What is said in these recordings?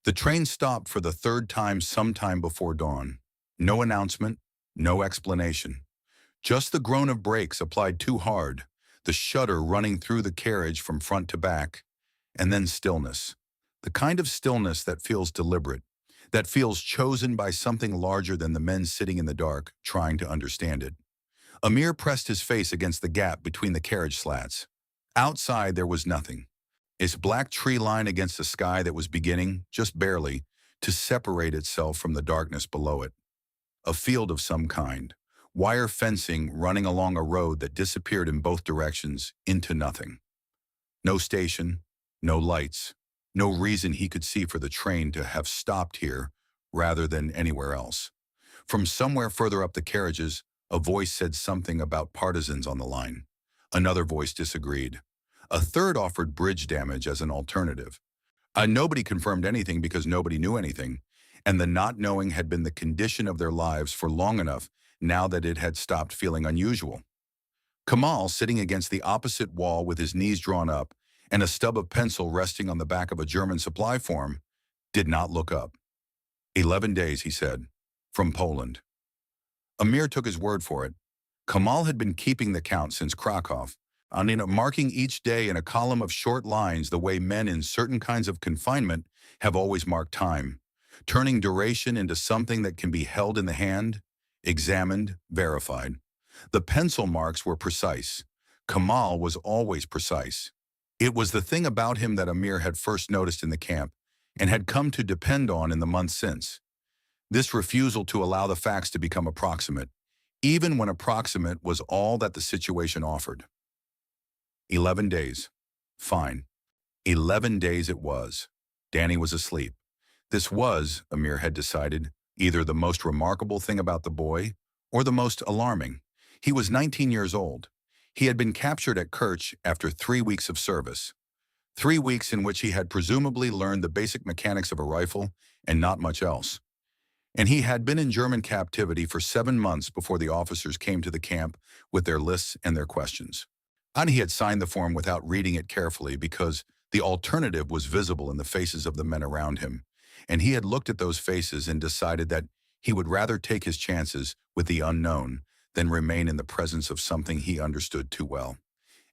The train stopped for the third time sometime before dawn. No announcement, no explanation. Just the groan of brakes applied too hard, the shudder running through the carriage from front to back, and then stillness. The kind of stillness that feels deliberate, that feels chosen by something larger than the men sitting in the dark, trying to understand it. Amir pressed his face against the gap between the carriage slats. Outside there was nothing. Its black tree line against a sky that was beginning, just barely, to separate itself from the darkness below it. A field of some kind. Wire fencing running along a road that disappeared in both directions into nothing. No station, no lights, no reason he could see for the train to have stopped here rather than anywhere else. From somewhere further up the carriages, a voice said something about partisans on the line. Another voice disagreed. A third offered bridge damage as an alternative. Nobody confirmed anything because nobody knew anything, and the not knowing had been the condition of their lives for long enough now that it had stopped feeling unusual. Kamal, sitting against the opposite wall with his knees drawn up and a stub of pencil resting on the back of a German supply form, did not look up. 11 days, he said, from Poland. Amir took his word for it. Kamal had been keeping the count since Krakow, marking each day in a column of short lines the way men in certain kinds of confinement have always marked time, turning duration into something that can be held in the hand, examined, verified. The pencil marks were precise. Kamal was always precise. It was the thing about him that Amir had first noticed in the camp and had come to depend on in the months since. This refusal to allow the facts to become approximate, even when approximate was all that the situation offered. 11 days. Fine. 11 days it was. Danny was asleep. This was, Amir had decided, either the most remarkable thing about the boy or the most alarming. He was 19 years old. He had been captured at Kerch after 3 weeks of service. 3 weeks in which he had presumably learned the basic mechanics of a rifle and not much else. And he had been in German captivity for 7 months before the officers came to the camp with their lists and their questions. And he had signed the form without reading it carefully because the alternative was visible in the faces of the men around him, and he had looked at those faces and decided that he would rather take his chances with the unknown than remain in the presence of something he understood too well.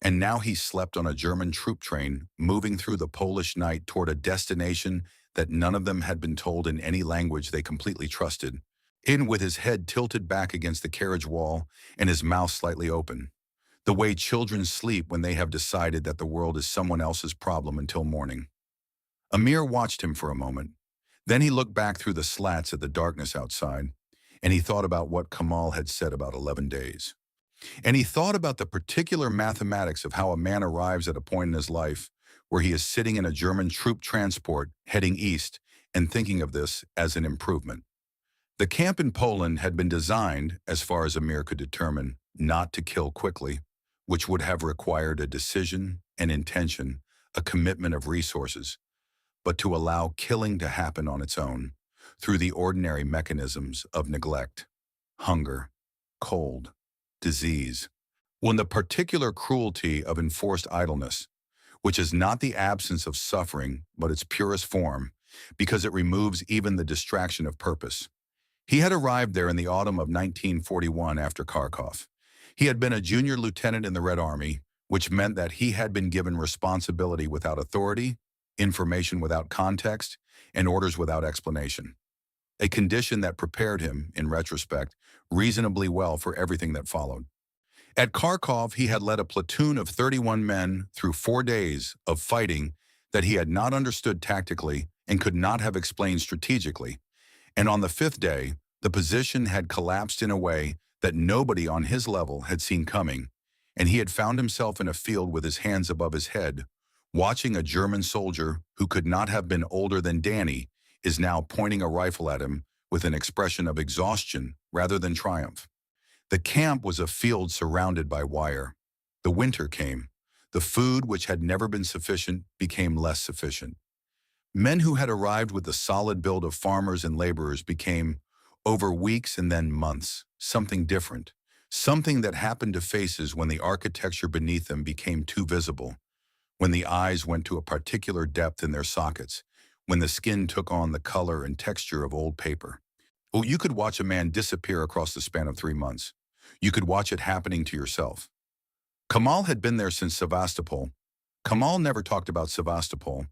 And now he slept on a German troop train, moving through the Polish night toward a destination that none of them had been told in any language they completely trusted, in with his head tilted back against the carriage wall and his mouth slightly open. The way children sleep when they have decided that the world is someone else's problem until morning. Amir watched him for a moment. Then he looked back through the slats at the darkness outside, and he thought about what Kamal had said about 11 days. And he thought about the particular mathematics of how a man arrives at a point in his life where he is sitting in a German troop transport heading east and thinking of this as an improvement. The camp in Poland had been designed, as far as Amir could determine, not to kill quickly, which would have required a decision, an intention, a commitment of resources, but to allow killing to happen on its own, through the ordinary mechanisms of neglect, hunger, cold, disease. When the particular cruelty of enforced idleness, which is not the absence of suffering, but its purest form, because it removes even the distraction of purpose. He had arrived there in the autumn of 1941 after Kharkov. He had been a junior lieutenant in the Red Army, which meant that he had been given responsibility without authority, information without context, and orders without explanation. A condition that prepared him, in retrospect, reasonably well for everything that followed. At Kharkov, he had led a platoon of 31 men through 4 days of fighting that he had not understood tactically and could not have explained strategically. And on the 5th day, the position had collapsed in a way that nobody on his level had seen coming, and he had found himself in a field with his hands above his head, watching a German soldier who could not have been older than Danny is now pointing a rifle at him with an expression of exhaustion rather than triumph. The camp was a field surrounded by wire. The winter came. The food, which had never been sufficient, became less sufficient. Men who had arrived with the solid build of farmers and laborers became, over weeks and then months, something different, something that happened to faces when the architecture beneath them became too visible, when the eyes went to a particular depth in their sockets, when the skin took on the color and texture of old paper. Oh, you could watch a man disappear across the span of 3 months. You could watch it happening to yourself. Kamal had been there since Sevastopol. Kamal never talked about Sevastopol.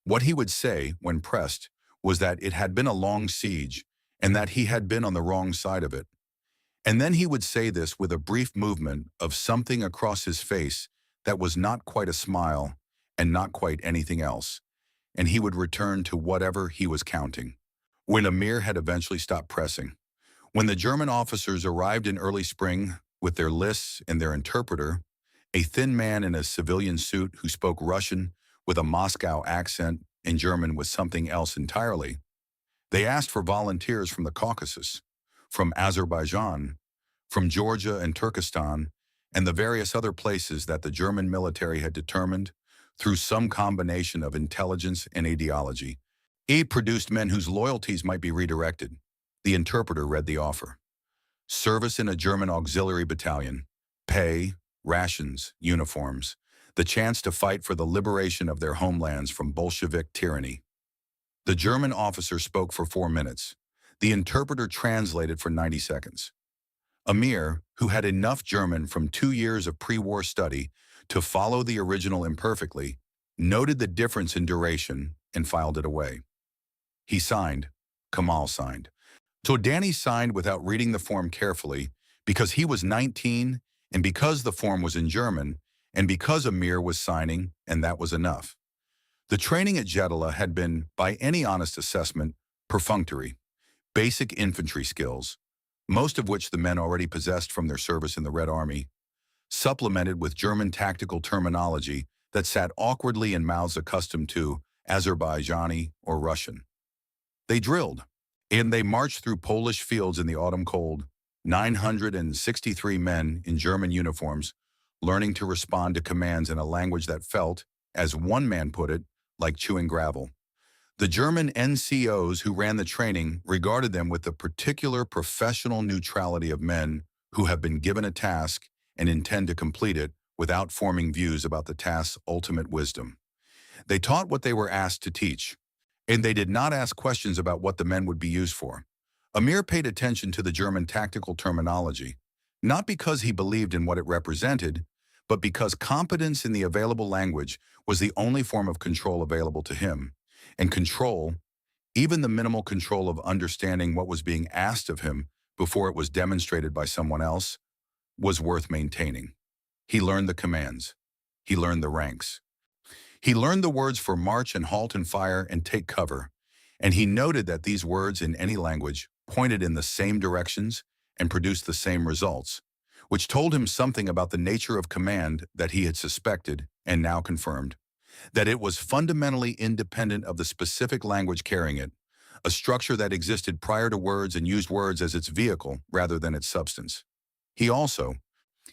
What he would say, when pressed, was that it had been a long siege and that he had been on the wrong side of it. And then he would say this with a brief movement of something across his face that was not quite a smile and not quite anything else, and he would return to whatever he was counting. When Amir had eventually stopped pressing, when the German officers arrived in early spring with their lists and their interpreter, a thin man in a civilian suit who spoke Russian with a Moscow accent and German with something else entirely, they asked for volunteers from the Caucasus, from Azerbaijan, from Georgia and Turkestan, and the various other places that the German military had determined, through some combination of intelligence and ideology, he produced men whose loyalties might be redirected. The interpreter read the offer. Service in a German auxiliary battalion, pay, rations, uniforms, the chance to fight for the liberation of their homelands from Bolshevik tyranny. The German officer spoke for 4 minutes. The interpreter translated for 90 seconds. Amir, who had enough German from 2 years of pre-war study to follow the original imperfectly, noted the difference in duration and filed it away. He signed. Kamal signed. So Danny signed without reading the form carefully because he was 19 and because the form was in German and because Amir was signing, and that was enough. The training at Jeddah had been, by any honest assessment, perfunctory, basic infantry skills, most of which the men already possessed from their service in the Red Army, supplemented with German tactical terminology that sat awkwardly in mouths accustomed to Azerbaijani or Russian. They drilled, and they marched through Polish fields in the autumn cold, 963 men in German uniforms, learning to respond to commands in a language that felt, as one man put it, like chewing gravel. The German NCOs who ran the training regarded them with the particular professional neutrality of men who have been given a task and intend to complete it without forming views about the task's ultimate wisdom. They taught what they were asked to teach, and they did not ask questions about what the men would be used for. Amir paid attention to the German tactical terminology, not because he believed in what it represented, but because competence in the available language was the only form of control available to him. And control, even the minimal control of understanding what was being asked of him before it was demonstrated by someone else, was worth maintaining. He learned the commands. He learned the ranks. He learned the words for march and halt and fire and take cover, and he noted that these words in any language pointed in the same directions and produced the same results, which told him something about the nature of command that he had suspected and now confirmed, that it was fundamentally independent of the specific language carrying it, a structure that existed prior to words and used words as its vehicle rather than its substance. He also,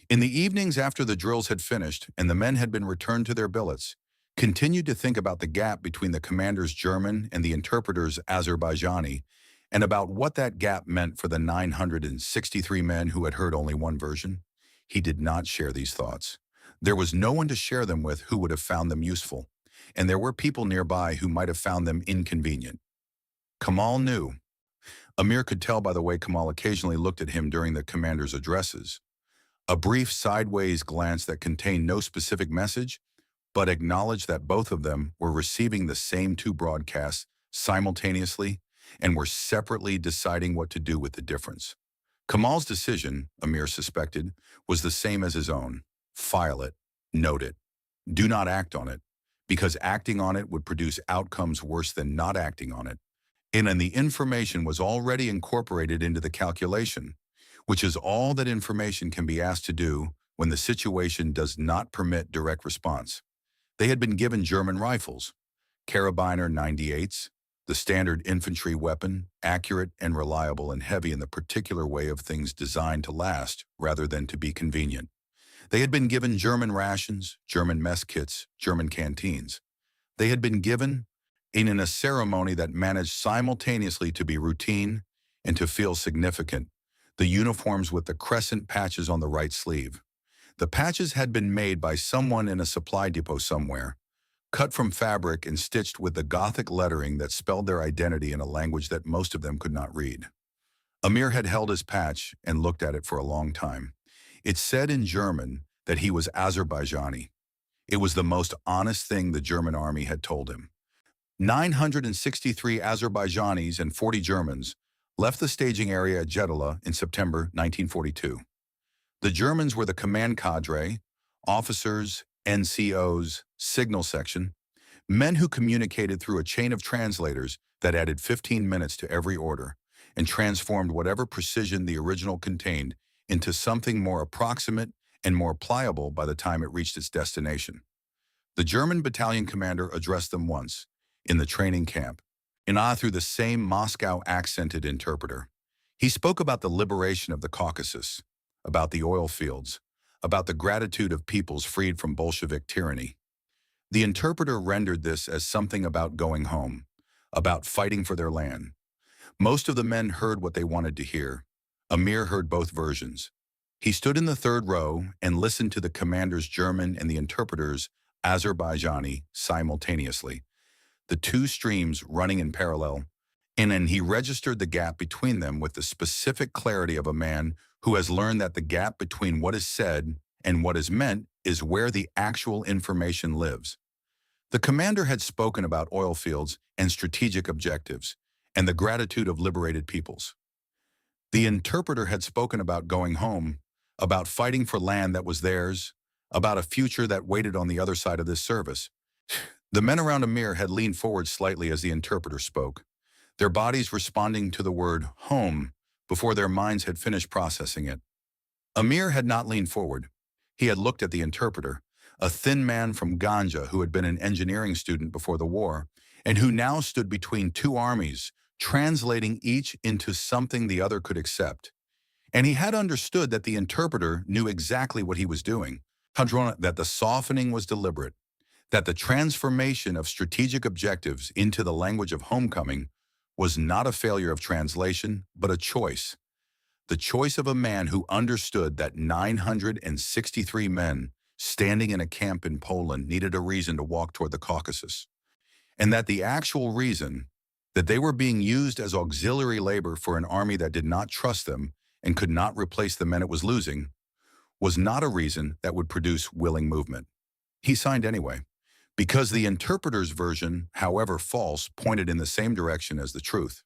in the evenings after the drills had finished and the men had been returned to their billets, continued to think about the gap between the commander's German and the interpreter's Azerbaijani, and about what that gap meant for the 963 men who had heard only one version. He did not share these thoughts. There was no one to share them with who would have found them useful, and there were people nearby who might have found them inconvenient. Kamal knew. Amir could tell by the way Kamal occasionally looked at him during the commander's addresses. A brief sideways glance that contained no specific message, but acknowledged that both of them were receiving the same 2 broadcasts simultaneously and were separately deciding what to do with the difference. Kamal's decision, Amir suspected, was the same as his own. File it, note it, do not act on it, because acting on it would produce outcomes worse than not acting on it. And the information was already incorporated into the calculation, which is all that information can be asked to do when the situation does not permit direct response. They had been given German rifles, Karabiner 98s, the standard infantry weapon, accurate and reliable and heavy in the particular way of things designed to last rather than to be convenient. They had been given German rations, German mess kits, German canteens. They had been given in a ceremony that managed simultaneously to be routine and to feel significant, the uniforms with the crescent patches on the right sleeve. The patches had been made by someone in a supply depot somewhere, cut from fabric and stitched with the Gothic lettering that spelled their identity in a language that most of them could not read. Amir had held his patch and looked at it for a long time. It said in German that he was Azerbaijani. It was the most honest thing the German army had told him. 963 Azerbaijanis and 40 Germans left the staging area at Jeddah in September 1942. The Germans were the command cadre, officers, NCOs, signal section, men who communicated through a chain of translators that added 15 minutes to every order and transformed whatever precision the original contained into something more approximate and more pliable by the time it reached its destination. The German battalion commander addressed them once, in the training camp, through the same Moscow-accented interpreter. He spoke about the liberation of the Caucasus, about the oil fields, about the gratitude of peoples freed from Bolshevik tyranny. The interpreter rendered this as something about going home, about fighting for their land. Most of the men heard what they wanted to hear. Amir heard both versions. He stood in the third row and listened to the commander's German and the interpreter's Azerbaijani simultaneously, the two streams running in parallel, and then he registered the gap between them with the specific clarity of a man who has learned that the gap between what is said and what is meant is where the actual information lives. The commander had spoken about oil fields and strategic objectives, and the gratitude of liberated peoples. The interpreter had spoken about going home, about fighting for land that was theirs, about a future that waited on the other side of this service. The men around Amir had leaned forward slightly as the interpreter spoke, their bodies responding to the word home before their minds had finished processing it. Amir had not leaned forward. He had looked at the interpreter, a thin man from Ganja who had been an engineering student before the war, and who now stood between two armies, translating each into something the other could accept. And he had understood that the interpreter knew exactly what he was doing, that the softening was deliberate, that the transformation of strategic objectives into the language of homecoming was not a failure of translation, but a choice. The choice of a man who understood that 963 men standing in a camp in Poland needed a reason to walk toward the Caucasus, and that the actual reason that they were being used as auxiliary labor for an army that did not trust them and could not replace the men it was losing was not a reason that would produce willing movement. He signed anyway, because the interpreter's version, however false, pointed in the same direction as the truth.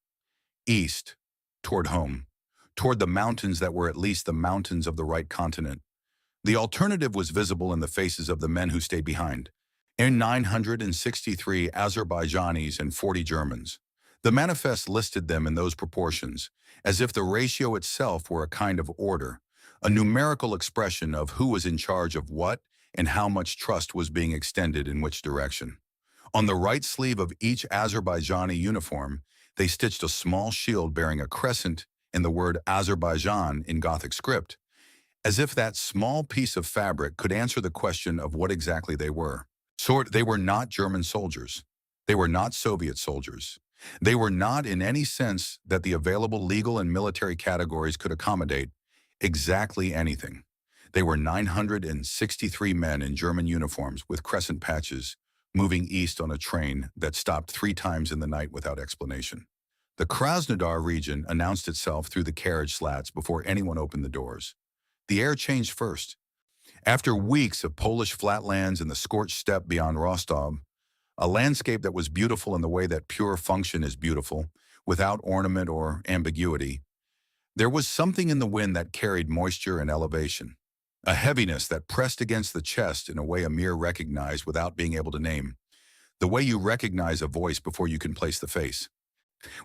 East, toward home, toward the mountains that were at least the mountains of the right continent. The alternative was visible in the faces of the men who stayed behind, and 963 Azerbaijanis and 40 Germans. The manifest listed them in those proportions, as if the ratio itself were a kind of order, a numerical expression of who was in charge of what and how much trust was being extended in which direction. On the right sleeve of each Azerbaijani uniform, they stitched a small shield bearing a crescent and the word Azerbaijan in Gothic script, as if that small piece of fabric could answer the question of what exactly they were. They were not German soldiers. They were not Soviet soldiers. They were not, in any sense that the available legal and military categories could accommodate, exactly anything. They were 963 men in German uniforms with crescent patches, moving east on a train that stopped 3 times in the night without explanation. The Krasnodar region announced itself through the carriage slats before anyone opened the doors. The air changed first. After weeks of Polish flatlands and the scorched steppe beyond Rostov, a landscape that was beautiful in the way that pure function is beautiful, without ornament or ambiguity, there was something in the wind that carried moisture and elevation, a heaviness that pressed against the chest in a way Amir recognized without being able to name, the way you recognize a voice before you can place the face.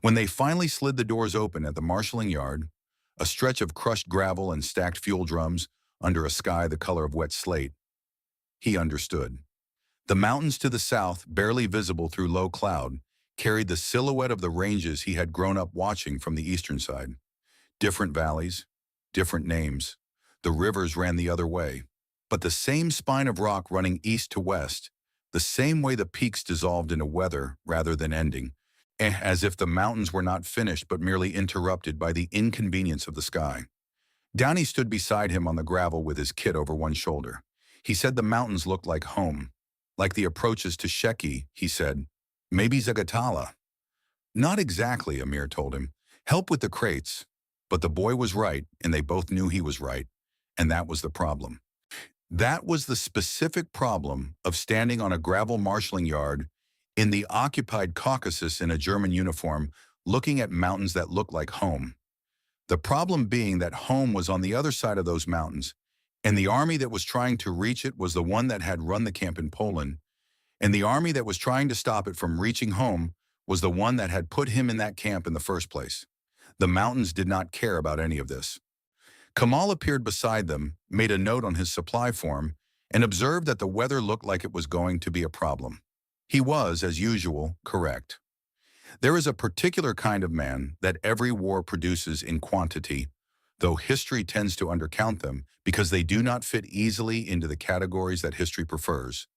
When they finally slid the doors open at the marshalling yard, a stretch of crushed gravel and stacked fuel drums under a sky the color of wet slate, he understood. The mountains to the south, barely visible through low cloud, carried the silhouette of the ranges he had grown up watching from the eastern side. Different valleys, different names. The rivers ran the other way, but the same spine of rock running east to west, the same way the peaks dissolved into weather rather than ending, as if the mountains were not finished but merely interrupted by the inconvenience of the sky. Downey stood beside him on the gravel with his kit over one shoulder. He said the mountains looked like home. Like the approaches to Sheki, he said. Maybe Zagatala. Not exactly, Amir told him. Help with the crates. But the boy was right, and they both knew he was right. And that was the problem. That was the specific problem of standing on a gravel marshalling yard in the occupied Caucasus in a German uniform, looking at mountains that looked like home. The problem being that home was on the other side of those mountains, and the army that was trying to reach it was the one that had run the camp in Poland, and the army that was trying to stop it from reaching home was the one that had put him in that camp in the first place. The mountains did not care about any of this. Kamal appeared beside them, made a note on his supply form, and observed that the weather looked like it was going to be a problem. He was, as usual, correct. There is a particular kind of man that every war produces in quantity, though history tends to undercount them because they do not fit easily into the categories that history prefers.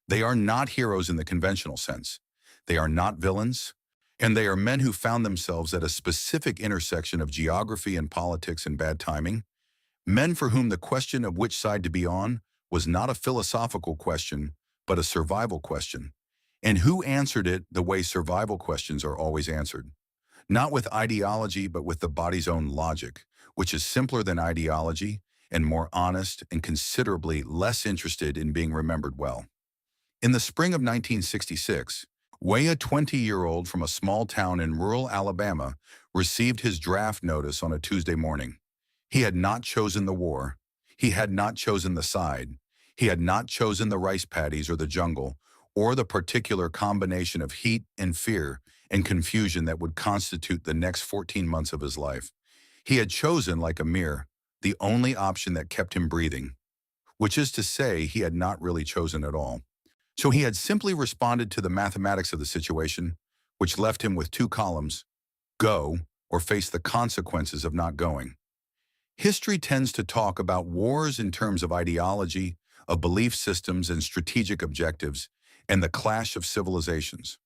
They are not heroes in the conventional sense. They are not villains, and they are men who found themselves at a specific intersection of geography and politics and bad timing. Men for whom the question of which side to be on was not a philosophical question, but a survival question, and who answered it the way survival questions are always answered. Not with ideology, but with the body's own logic, which is simpler than ideology and more honest and considerably less interested in being remembered well. In the spring of 1966, Way, a 20-year-old from a small town in rural Alabama, received his draft notice on a Tuesday morning. He had not chosen the war. He had not chosen the side. He had not chosen the rice paddies or the jungle, or the particular combination of heat and fear and confusion that would constitute the next 14 months of his life. He had chosen, like Amir, the only option that kept him breathing, which is to say he had not really chosen at all. So he had simply responded to the mathematics of the situation, which left him with two columns: go or face the consequences of not going. History tends to talk about wars in terms of ideology, of belief systems and strategic objectives, and the clash of civilizations.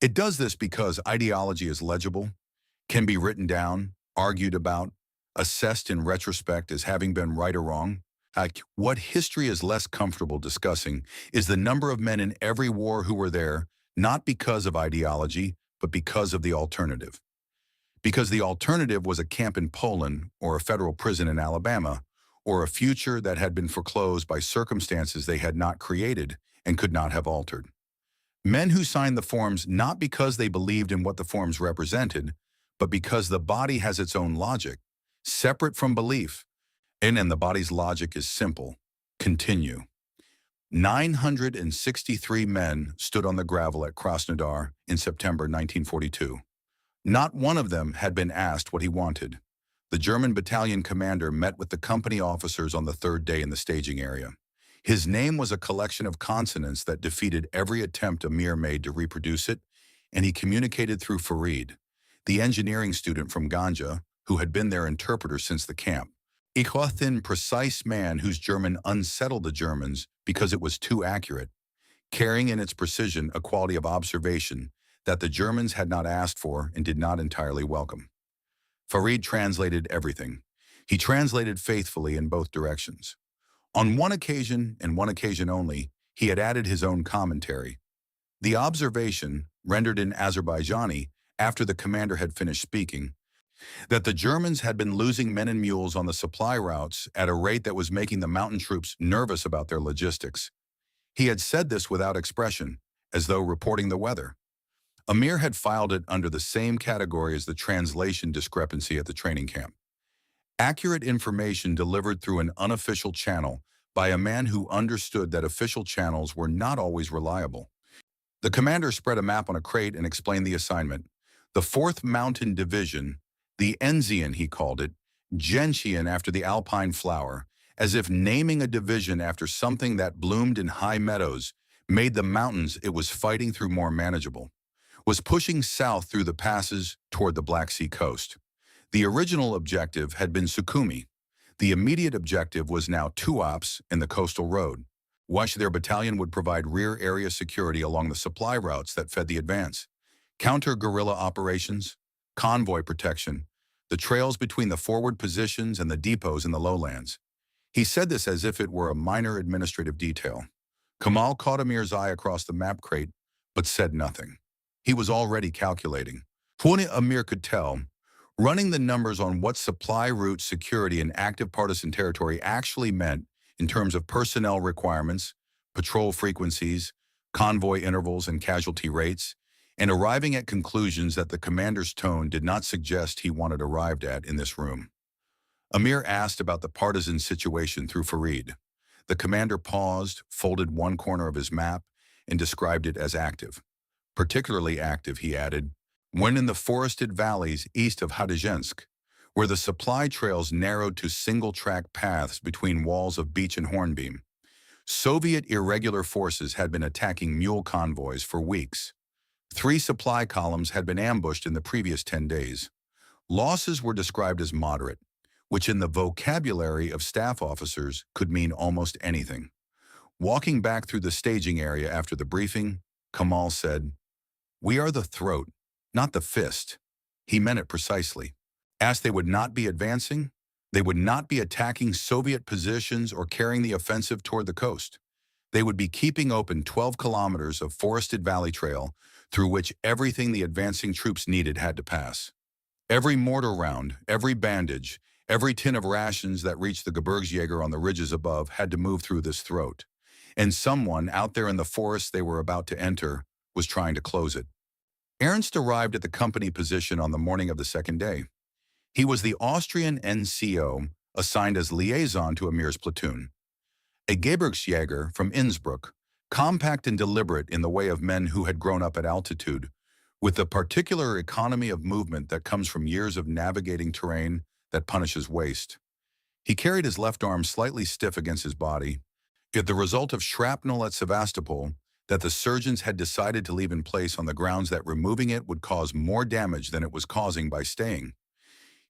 It does this because ideology is legible, can be written down, argued about, assessed in retrospect as having been right or wrong. What history is less comfortable discussing is the number of men in every war who were there, not because of ideology, but because of the alternative. Because the alternative was a camp in Poland or a federal prison in Alabama, or a future that had been foreclosed by circumstances they had not created and could not have altered. Men who signed the forms not because they believed in what the forms represented, but because the body has its own logic, separate from belief. And the body's logic is simple: continue. 963 men stood on the gravel at Krasnodar in September 1942. Not one of them had been asked what he wanted. The German battalion commander met with the company officers on the third day in the staging area. His name was a collection of consonants that defeated every attempt Amir made to reproduce it, and he communicated through Farid, the engineering student from Ganja, who had been their interpreter since the camp. A thin, precise man whose German unsettled the Germans because it was too accurate, carrying in its precision a quality of observation that the Germans had not asked for and did not entirely welcome. Farid translated everything. He translated faithfully in both directions. On one occasion, and one occasion only, he had added his own commentary. The observation, rendered in Azerbaijani after the commander had finished speaking, that the Germans had been losing men and mules on the supply routes at a rate that was making the mountain troops nervous about their logistics. He had said this without expression, as though reporting the weather. Amir had filed it under the same category as the translation discrepancy at the training camp. Accurate information delivered through an unofficial channel by a man who understood that official channels were not always reliable. The commander spread a map on a crate and explained the assignment. The 4th Mountain Division, the Enzian he called it, gentian after the alpine flower, as if naming a division after something that bloomed in high meadows made the mountains it was fighting through more manageable, was pushing south through the passes toward the Black Sea coast. The original objective had been Sukhumi. The immediate objective was now Tuapse and the coastal road. Their battalion would provide rear area security along the supply routes that fed the advance, counter-guerrilla operations, convoy protection, the trails between the forward positions and the depots in the lowlands. He said this as if it were a minor administrative detail. Kamal caught Amir's eye across the map crate, but said nothing. He was already calculating. When Amir could tell, running the numbers on what supply route security in active partisan territory actually meant in terms of personnel requirements, patrol frequencies, convoy intervals, and casualty rates, and arriving at conclusions that the commander's tone did not suggest he wanted arrived at in this room. Amir asked about the partisan situation through Farid. The commander paused, folded one corner of his map, and described it as active. Particularly active, he added, when in the forested valleys east of Hadizhensk, where the supply trails narrowed to single-track paths between walls of beech and hornbeam. Soviet irregular forces had been attacking mule convoys for weeks. 3 supply columns had been ambushed in the previous 10 days. Losses were described as moderate, which in the vocabulary of staff officers could mean almost anything. Walking back through the staging area after the briefing, Kamal said, "We are the throat, not the fist." He meant it precisely. As they would not be advancing, they would not be attacking Soviet positions or carrying the offensive toward the coast. They would be keeping open 12 kilometers of forested valley trail through which everything the advancing troops needed had to pass. Every mortar round, every bandage, every tin of rations that reached the Gebirgsjäger on the ridges above had to move through this throat. And someone out there in the forest they were about to enter was trying to close it. Ernst arrived at the company position on the morning of the second day. He was the Austrian NCO assigned as liaison to Amir's platoon. A Gebirgsjäger from Innsbruck, compact and deliberate in the way of men who had grown up at altitude, with the particular economy of movement that comes from years of navigating terrain that punishes waste. He carried his left arm slightly stiff against his body, yet the result of shrapnel at Sevastopol that the surgeons had decided to leave in place on the grounds that removing it would cause more damage than it was causing by staying.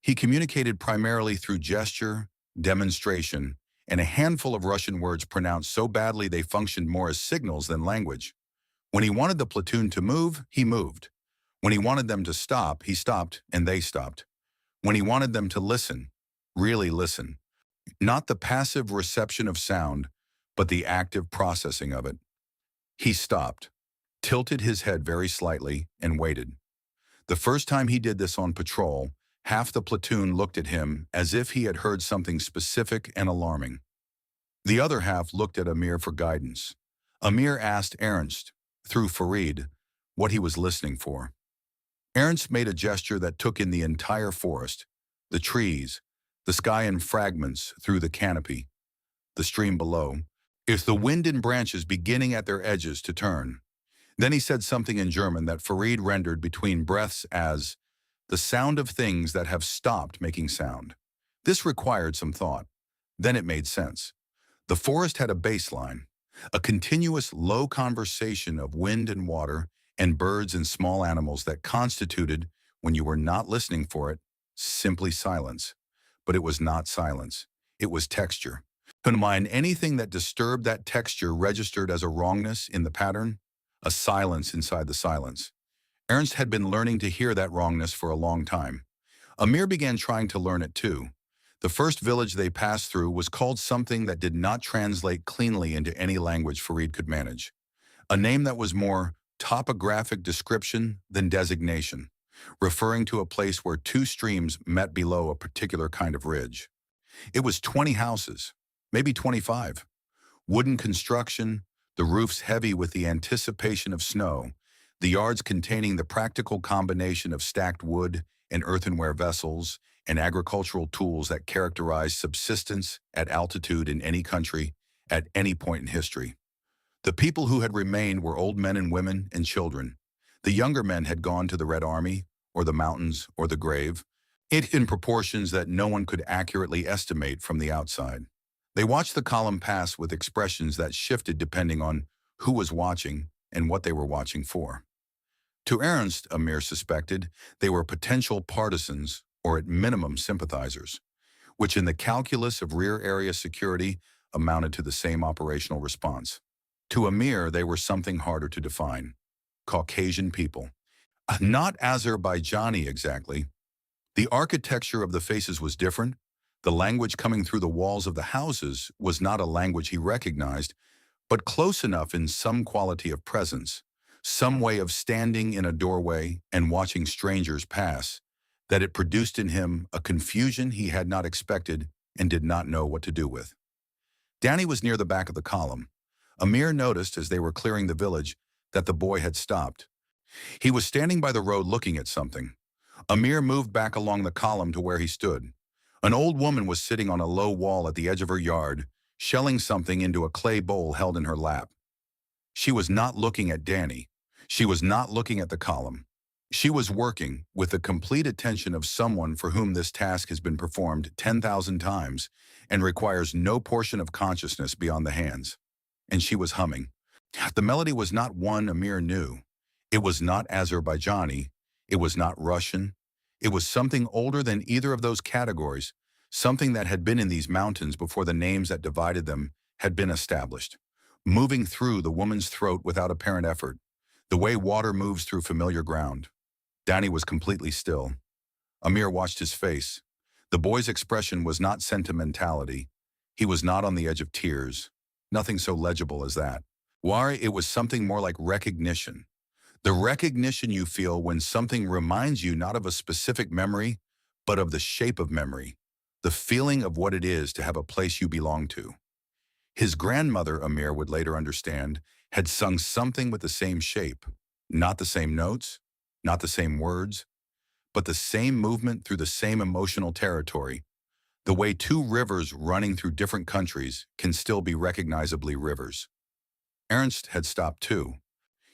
He communicated primarily through gesture, demonstration, and a handful of Russian words pronounced so badly they functioned more as signals than language. When he wanted the platoon to move, he moved. When he wanted them to stop, he stopped, and they stopped. When he wanted them to listen, really listen, not the passive reception of sound, but the active processing of it. He stopped, tilted his head very slightly, and waited. The first time he did this on patrol, half the platoon looked at him as if he had heard something specific and alarming. The other half looked at Amir for guidance. Amir asked Ernst, through Farid, what he was listening for. Ernst made a gesture that took in the entire forest, the trees, the sky in fragments through the canopy, the stream below, if the wind and branches beginning at their edges to turn. Then he said something in German that Farid rendered between breaths as, the sound of things that have stopped making sound. This required some thought. Then it made sense. The forest had a baseline, a continuous low conversation of wind and water and birds and small animals that constituted, when you were not listening for it, simply silence. But it was not silence. It was texture. Combine anything that disturbed that texture registered as a wrongness in the pattern, a silence inside the silence. Ernst had been learning to hear that wrongness for a long time. Amir began trying to learn it too. The first village they passed through was called something that did not translate cleanly into any language Farid could manage. A name that was more topographic description than designation, referring to a place where 2 streams met below a particular kind of ridge. It was 20 houses, maybe 25. Wooden construction, the roofs heavy with the anticipation of snow, the yards containing the practical combination of stacked wood and earthenware vessels and agricultural tools that characterize subsistence at altitude in any country at any point in history. The people who had remained were old men and women and children. The younger men had gone to the Red Army, or the mountains, or the grave, it in proportions that no one could accurately estimate from the outside. They watched the column pass with expressions that shifted depending on who was watching and what they were watching for. To Ernst, Amir suspected, they were potential partisans or at minimum sympathizers, which in the calculus of rear area security amounted to the same operational response. To Amir, they were something harder to define. Caucasian people. Not Azerbaijani exactly. The architecture of the faces was different. The language coming through the walls of the houses was not a language he recognized, but close enough in some quality of presence, some way of standing in a doorway and watching strangers pass, that it produced in him a confusion he had not expected and did not know what to do with. Danny was near the back of the column. Amir noticed as they were clearing the village that the boy had stopped. He was standing by the road looking at something. Amir moved back along the column to where he stood. An old woman was sitting on a low wall at the edge of her yard, shelling something into a clay bowl held in her lap. She was not looking at Danny. She was not looking at the column. She was working with the complete attention of someone for whom this task has been performed 10,000 times and requires no portion of consciousness beyond the hands. And she was humming. The melody was not one Amir knew. It was not Azerbaijani. It was not Russian. It was something older than either of those categories, something that had been in these mountains before the names that divided them had been established, moving through the woman's throat without apparent effort, the way water moves through familiar ground. Danny was completely still. Amir watched his face. The boy's expression was not sentimentality. He was not on the edge of tears. Nothing so legible as that. Why, it was something more like recognition. The recognition you feel when something reminds you not of a specific memory, but of the shape of memory, the feeling of what it is to have a place you belong to. His grandmother, Amir would later understand, had sung something with the same shape, not the same notes, not the same words, but the same movement through the same emotional territory, the way two rivers running through different countries can still be recognizably rivers. Ernst had stopped too.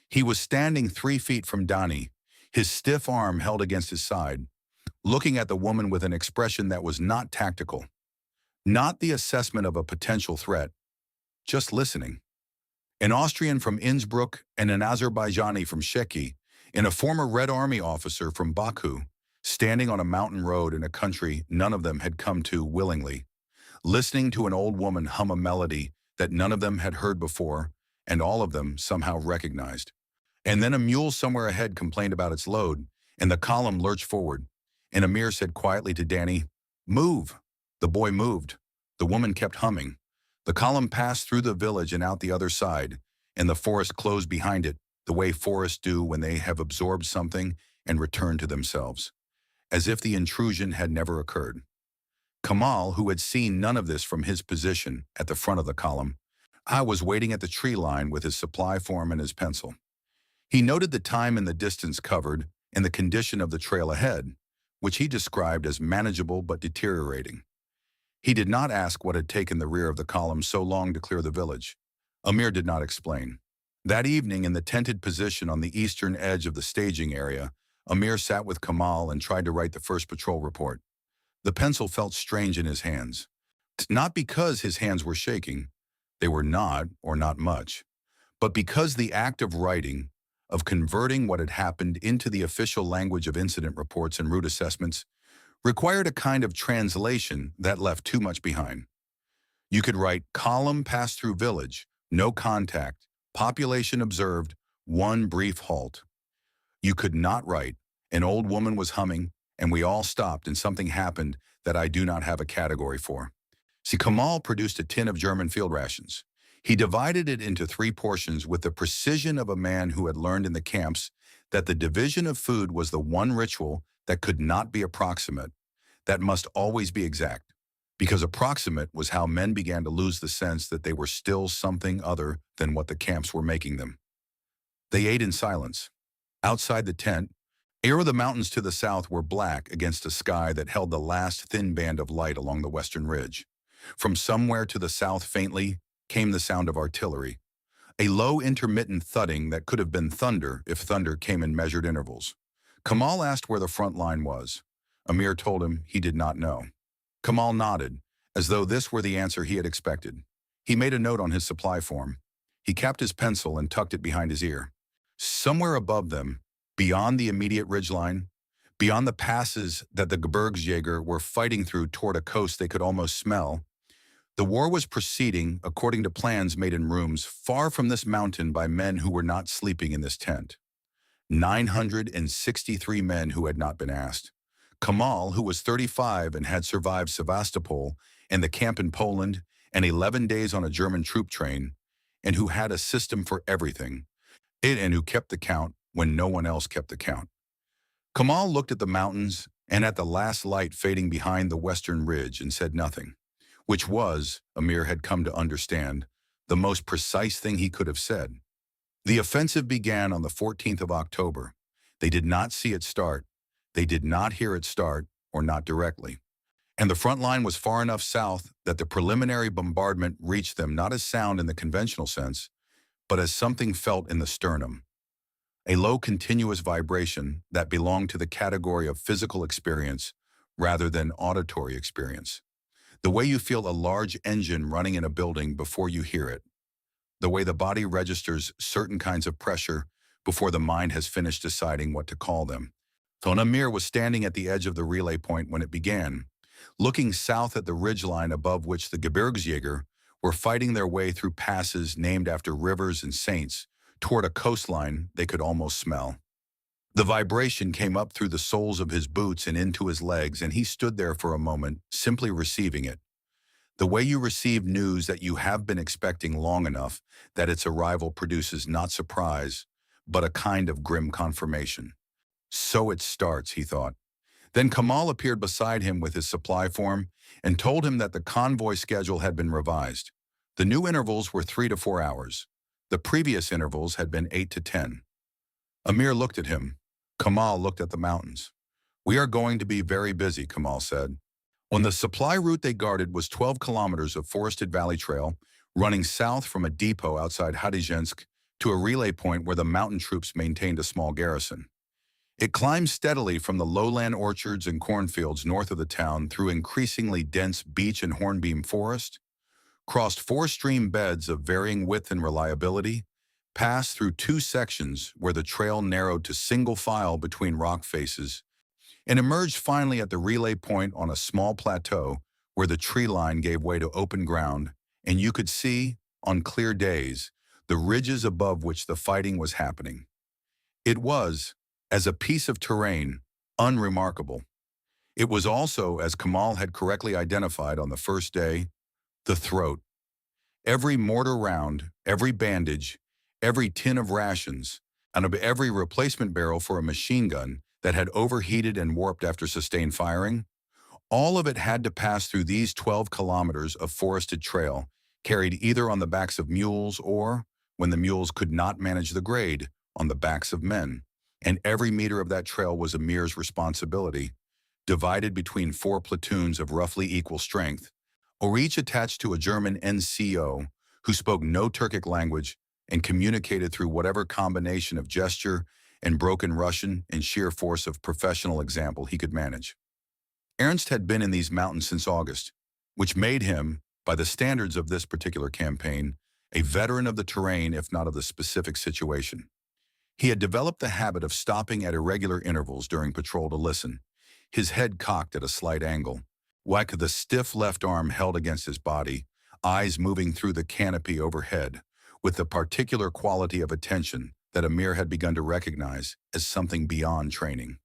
He was standing 3 feet from Danny, his stiff arm held against his side, looking at the woman with an expression that was not tactical, not the assessment of a potential threat, just listening. An Austrian from Innsbruck and an Azerbaijani from Sheki, and a former Red Army officer from Baku, standing on a mountain road in a country none of them had come to willingly, listening to an old woman hum a melody that none of them had heard before and all of them somehow recognized. And then a mule somewhere ahead complained about its load, and the column lurched forward, and Amir said quietly to Danny, "Move." The boy moved. The woman kept humming. The column passed through the village and out the other side, and the forest closed behind it, the way forests do when they have absorbed something and return to themselves, as if the intrusion had never occurred. Kamal, who had seen none of this from his position at the front of the column, was waiting at the tree line with his supply form and his pencil. He noted the time and the distance covered and the condition of the trail ahead, which he described as manageable but deteriorating. He did not ask what had taken the rear of the column so long to clear the village. Amir did not explain. That evening, in the tented position on the eastern edge of the staging area, Amir sat with Kamal and tried to write the first patrol report. The pencil felt strange in his hands. Not because his hands were shaking, they were not, or not much, but because the act of writing, of converting what had happened into the official language of incident reports and route assessments, required a kind of translation that left too much behind. You could write column passed through village, no contact, population observed, one brief halt. You could not write, an old woman was humming, and we all stopped and something happened that I do not have a category for. See, Kamal produced a tin of German field rations. He divided it into 3 portions with the precision of a man who had learned in the camps that the division of food was the one ritual that could not be approximate, that must always be exact, because approximate was how men began to lose the sense that they were still something other than what the camps were making them. They ate in silence. Outside the tent, air of the mountains to the south were black against a sky that held the last thin band of light along the western ridge. From somewhere to the south faintly came the sound of artillery, a low intermittent thudding that could have been thunder if thunder came in measured intervals. Kamal asked where the front line was. Amir told him he did not know. Kamal nodded, as though this were the answer he had expected. He made a note on his supply form. He capped his pencil and tucked it behind his ear. Somewhere above them, beyond the immediate ridgeline, beyond the passes that the Gebirgsjäger were fighting through toward a coast they could almost smell, the war was proceeding according to plans made in rooms far from this mountain by men who were not sleeping in this tent. 963 men who had not been asked. Kamal, who was 35 and had survived Sevastopol and the camp in Poland and 11 days on a German troop train, and who had a system for everything, and who kept the count when no one else kept the count. Kamal looked at the mountains and at the last light fading behind the western ridge and said nothing, which was, Amir had come to understand, the most precise thing he could have said. The offensive began on the 14th of October. They did not see it start. They did not hear it start, or not directly. And the front line was far enough south that the preliminary bombardment reached them not as sound in the conventional sense, but as something felt in the sternum. A low continuous vibration that belonged to the category of physical experience rather than auditory experience. The way you feel a large engine running in a building before you hear it. The way the body registers certain kinds of pressure before the mind has finished deciding what to call them. So Amir was standing at the edge of the relay point when it began, looking south at the ridgeline above which the Gebirgsjäger were fighting their way through passes named after rivers and saints toward a coastline they could almost smell. The vibration came up through the soles of his boots and into his legs, and he stood there for a moment, simply receiving it. The way you receive news that you have been expecting long enough that its arrival produces not surprise, but a kind of grim confirmation. So it starts, he thought. Then Kamal appeared beside him with his supply form and told him that the convoy schedule had been revised. The new intervals were 3 to 4 hours. The previous intervals had been 8 to 10. Amir looked at him. Kamal looked at the mountains. "We are going to be very busy," Kamal said. On the supply route they guarded was 12 kilometers of forested valley trail, running south from a depot outside Hadizinsk to a relay point where the mountain troops maintained a small garrison. It climbed steadily from the lowland orchards and cornfields north of the town through increasingly dense beech and hornbeam forest, crossed 4 stream beds of varying width and reliability, passed through 2 sections where the trail narrowed to single file between rock faces, and emerged finally at the relay point on a small plateau where the tree line gave way to open ground, and you could see, on clear days, the ridges above which the fighting was happening. It was, as a piece of terrain, unremarkable. It was also, as Kamal had correctly identified on the first day, the throat. Every mortar round, every bandage, every tin of rations, and of every replacement barrel for a machine gun that had overheated and warped after sustained firing, all of it had to pass through these 12 kilometers of forested trail, carried either on the backs of mules or, when the mules could not manage the grade, on the backs of men. And every meter of that trail was Amir's responsibility, divided between 4 platoons of roughly equal strength, or each attached to a German NCO who spoke no Turkic language and communicated through whatever combination of gesture and broken Russian and sheer force of professional example he could manage. Ernst had been in these mountains since August, which made him, by the standards of this particular campaign, a veteran of the terrain if not of the specific situation. He had developed the habit of stopping at irregular intervals during patrol to listen, his head cocked at a slight angle, like the stiff left arm held against his body, eyes moving through the canopy overhead, with the particular quality of attention that Amir had begun to recognize as something beyond training.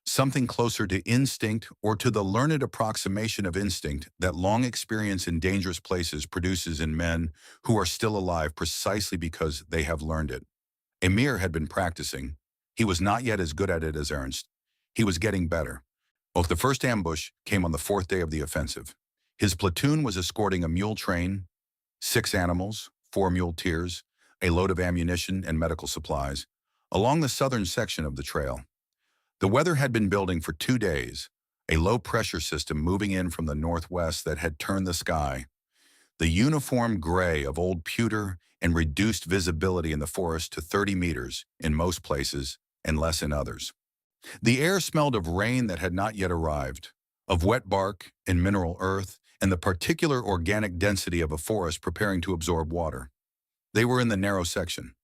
Something closer to instinct or to the learned approximation of instinct that long experience in dangerous places produces in men who are still alive precisely because they have learned it. Amir had been practicing. He was not yet as good at it as Ernst. He was getting better. Both the first ambush came on the 4th day of the offensive. His platoon was escorting a mule train, 6 animals, 4 muleteers, a load of ammunition and medical supplies, along the southern section of the trail. The weather had been building for 2 days, a low-pressure system moving in from the northwest that had turned the sky. The uniform gray of old pewter and reduced visibility in the forest to 30 meters in most places and less in others. The air smelled of rain that had not yet arrived, of wet bark and mineral earth, and the particular organic density of a forest preparing to absorb water. They were in the narrow section.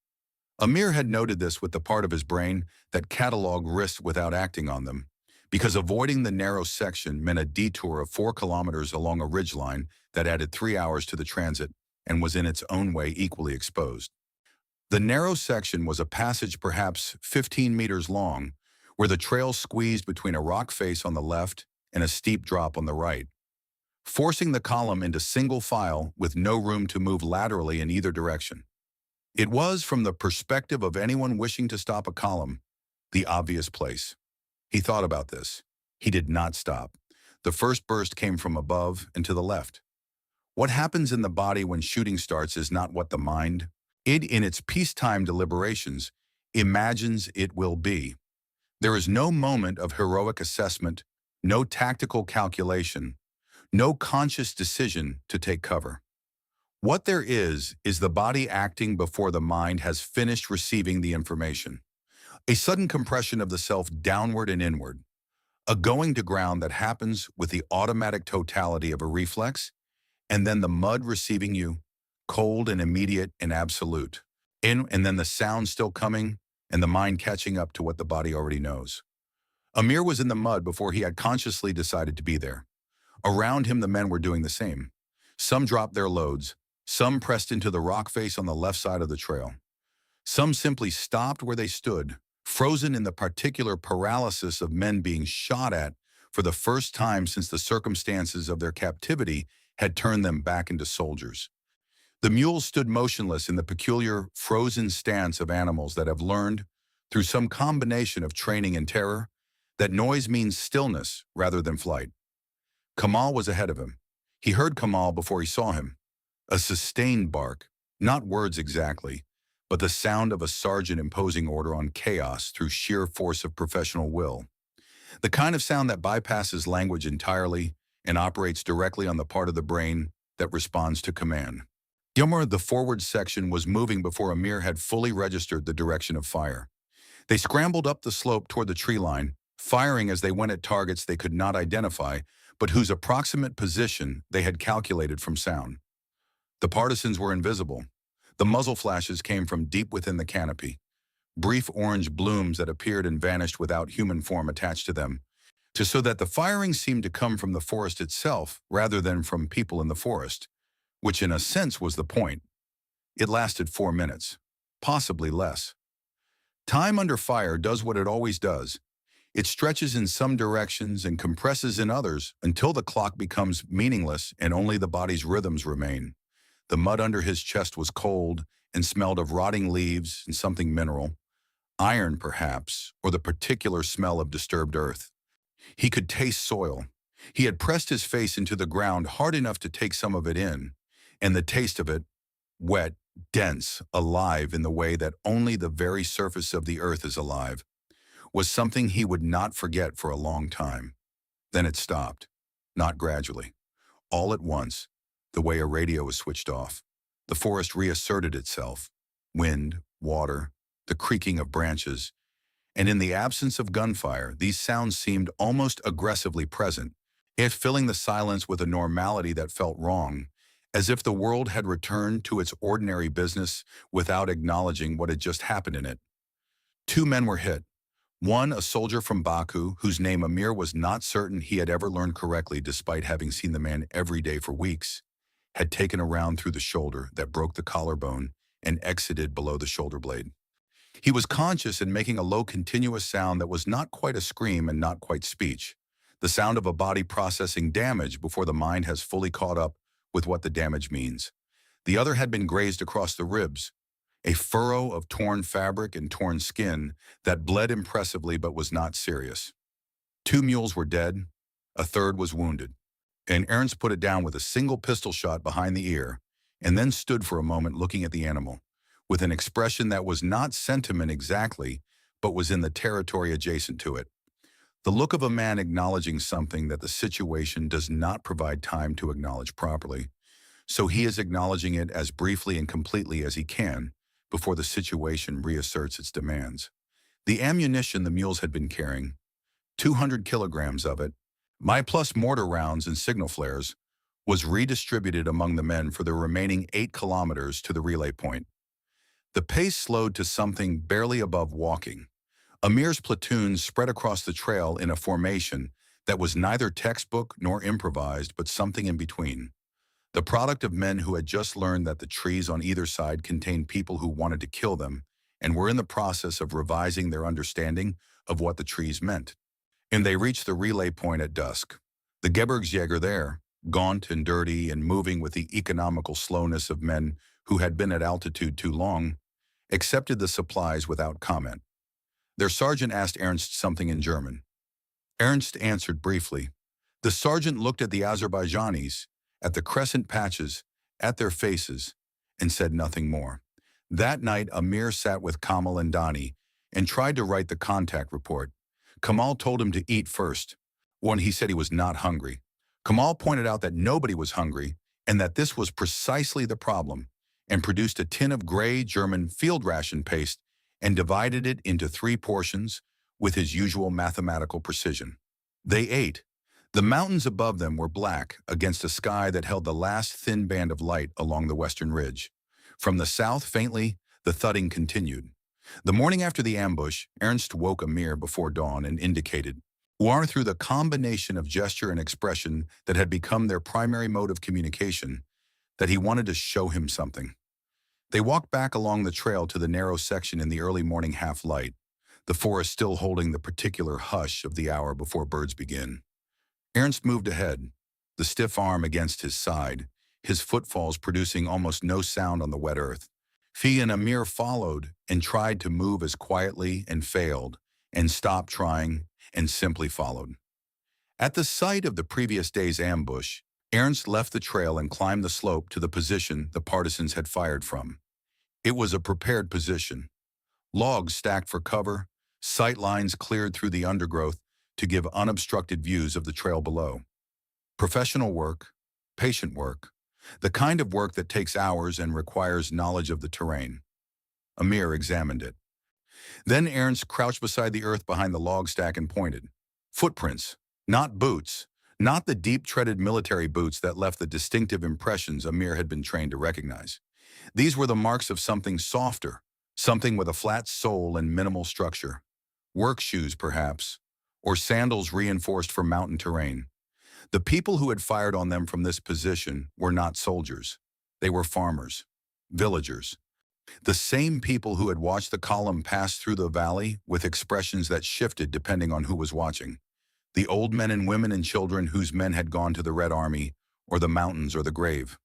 Amir had noted this with the part of his brain that cataloged risks without acting on them, because avoiding the narrow section meant a detour of 4 kilometers along a ridgeline that added 3 hours to the transit and was in its own way equally exposed. The narrow section was a passage perhaps 15 meters long, where the trail squeezed between a rock face on the left and a steep drop on the right. forcing the column into single file with no room to move laterally in either direction. It was, from the perspective of anyone wishing to stop a column, the obvious place. He thought about this. He did not stop. The first burst came from above and to the left. What happens in the body when shooting starts is not what the mind, in its peacetime deliberations, imagines it will be. There is no moment of heroic assessment, no tactical calculation, no conscious decision to take cover. What there is the body acting before the mind has finished receiving the information. A sudden compression of the self downward and inward. A going to ground that happens with the automatic totality of a reflex, and then the mud receiving you, cold and immediate and absolute. And then the sound still coming, and the mind catching up to what the body already knows. Amir was in the mud before he had consciously decided to be there. Around him, the men were doing the same. Some dropped their loads, some pressed into the rock face on the left side of the trail. Some simply stopped where they stood, frozen in the particular paralysis of men being shot at for the first time since the circumstances of their captivity had turned them back into soldiers. The mules stood motionless in the peculiar, frozen stance of animals that have learned, through some combination of training and terror, that noise means stillness rather than flight. Kamal was ahead of him. He heard Kamal before he saw him. A sustained bark, not words exactly, but the sound of a sergeant imposing order on chaos through sheer force of professional will. The kind of sound that bypasses language entirely and operates directly on the part of the brain that responds to command. Gilmer, the forward section, was moving before Amir had fully registered the direction of fire. They scrambled up the slope toward the tree line, firing as they went at targets they could not identify, but whose approximate position they had calculated from sound. The partisans were invisible. The muzzle flashes came from deep within the canopy, brief orange blooms that appeared and vanished without human form attached to them, so that the firing seemed to come from the forest itself rather than from people in the forest, which in a sense was the point. It lasted 4 minutes, possibly less. Time under fire does what it always does. It stretches in some directions and compresses in others until the clock becomes meaningless and only the body's rhythms remain. The mud under his chest was cold and smelled of rotting leaves and something mineral, iron perhaps, or the particular smell of disturbed earth. He could taste soil. He had pressed his face into the ground hard enough to take some of it in, and the taste of it, wet, dense, alive in the way that only the very surface of the earth is alive, was something he would not forget for a long time. Then it stopped, not gradually. All at once, the way a radio is switched off, the forest reasserted itself. Wind, water, the creaking of branches, and in the absence of gunfire, these sounds seemed almost aggressively present, yet filling the silence with a normality that felt wrong, as if the world had returned to its ordinary business without acknowledging what had just happened in it. 2 men were hit. One, a soldier from Baku, whose name Amir was not certain he had ever learned correctly despite having seen the man every day for weeks, had taken a round through the shoulder that broke the collarbone and exited below the shoulder blade. He was conscious and making a low continuous sound that was not quite a scream and not quite speech, the sound of a body processing damage before the mind has fully caught up with what the damage means. The other had been grazed across the ribs, a furrow of torn fabric and torn skin that bled impressively but was not serious. 2 mules were dead, a third was wounded, and Ernst put it down with a single pistol shot behind the ear and then stood for a moment looking at the animal, with an expression that was not sentiment exactly, but was in the territory adjacent to it. The look of a man acknowledging something that the situation does not provide time to acknowledge properly, so he is acknowledging it as briefly and completely as he can before the situation reasserts its demands. The ammunition the mules had been carrying, 200 kilograms of it, plus mortar rounds and signal flares, was redistributed among the men for the remaining 8 kilometers to the relay point. The pace slowed to something barely above walking. Amir's platoon spread across the trail in a formation that was neither textbook nor improvised, but something in between. The product of men who had just learned that the trees on either side contained people who wanted to kill them and were in the process of revising their understanding of what the trees meant. And they reached the relay point at dusk. The Gebirgsjäger there, gaunt and dirty and moving with the economical slowness of men who had been at altitude too long, accepted the supplies without comment. Their sergeant asked Ernst something in German. Ernst answered briefly. The sergeant looked at the Azerbaijanis, at the crescent patches, at their faces, and said nothing more. That night, Amir sat with Kamal and Dani and tried to write the contact report. Kamal told him to eat first, when he said he was not hungry. Kamal pointed out that nobody was hungry and that this was precisely the problem, and produced a tin of gray German field ration paste and divided it into 3 portions with his usual mathematical precision. They ate. The mountains above them were black against a sky that held the last thin band of light along the western ridge. From the south, faintly, the thudding continued. The morning after the ambush, Ernst woke Amir before dawn and indicated, or through the combination of gesture and expression that had become their primary mode of communication, that he wanted to show him something. They walked back along the trail to the narrow section in the early morning half-light, the forest still holding the particular hush of the hour before birds begin. Ernst moved ahead, the stiff arm against his side, his footfalls producing almost no sound on the wet earth. Fi and Amir followed and tried to move as quietly and failed, and stopped trying and simply followed. At the site of the previous day's ambush, Ernst left the trail and climbed the slope to the position the partisans had fired from. It was a prepared position. Logs stacked for cover, sight lines cleared through the undergrowth to give unobstructed views of the trail below. Professional work, patient work, the kind of work that takes hours and requires knowledge of the terrain. Amir examined it. Then Ernst crouched beside the earth behind the log stack and pointed. Footprints, not boots, not the deep-treaded military boots that left the distinctive impressions Amir had been trained to recognize. These were the marks of something softer, something with a flat sole and minimal structure. Work shoes, perhaps, or sandals reinforced for mountain terrain. The people who had fired on them from this position were not soldiers. They were farmers, villagers. The same people who had watched the column pass through the valley with expressions that shifted depending on who was watching. The old men and women and children whose men had gone to the Red Army, or the mountains, or the grave.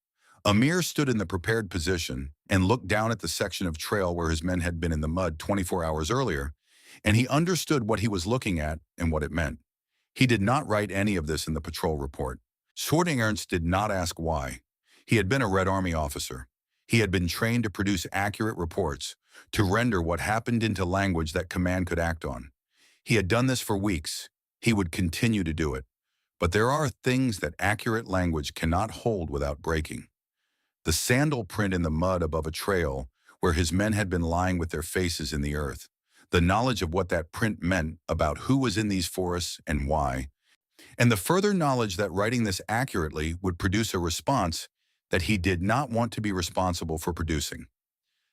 Amir stood in the prepared position and looked down at the section of trail where his men had been in the mud 24 hours earlier, and he understood what he was looking at and what it meant. He did not write any of this in the patrol report. Sorting Ernst did not ask why. He had been a Red Army officer. He had been trained to produce accurate reports, to render what happened into language that command could act on. He had done this for weeks. He would continue to do it. But there are things that accurate language cannot hold without breaking. The sandal print in the mud above a trail where his men had been lying with their faces in the earth, the knowledge of what that print meant about who was in these forests and why, and the further knowledge that writing this accurately would produce a response that he did not want to be responsible for producing.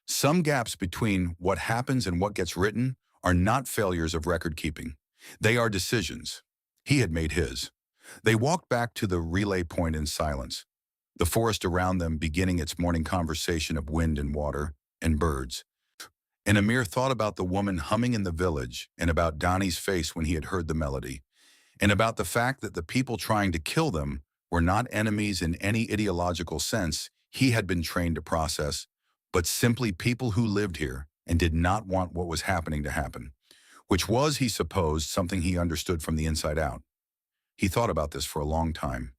Some gaps between what happens and what gets written are not failures of record keeping. They are decisions. He had made his. They walked back to the relay point in silence, the forest around them beginning its morning conversation of wind and water and birds. And Amir thought about the woman humming in the village and about Dani's face when he had heard the melody, and about the fact that the people trying to kill them were not enemies in any ideological sense he had been trained to process, but simply people who lived here and did not want what was happening to happen, which was, he supposed, something he understood from the inside out. He thought about this for a long time.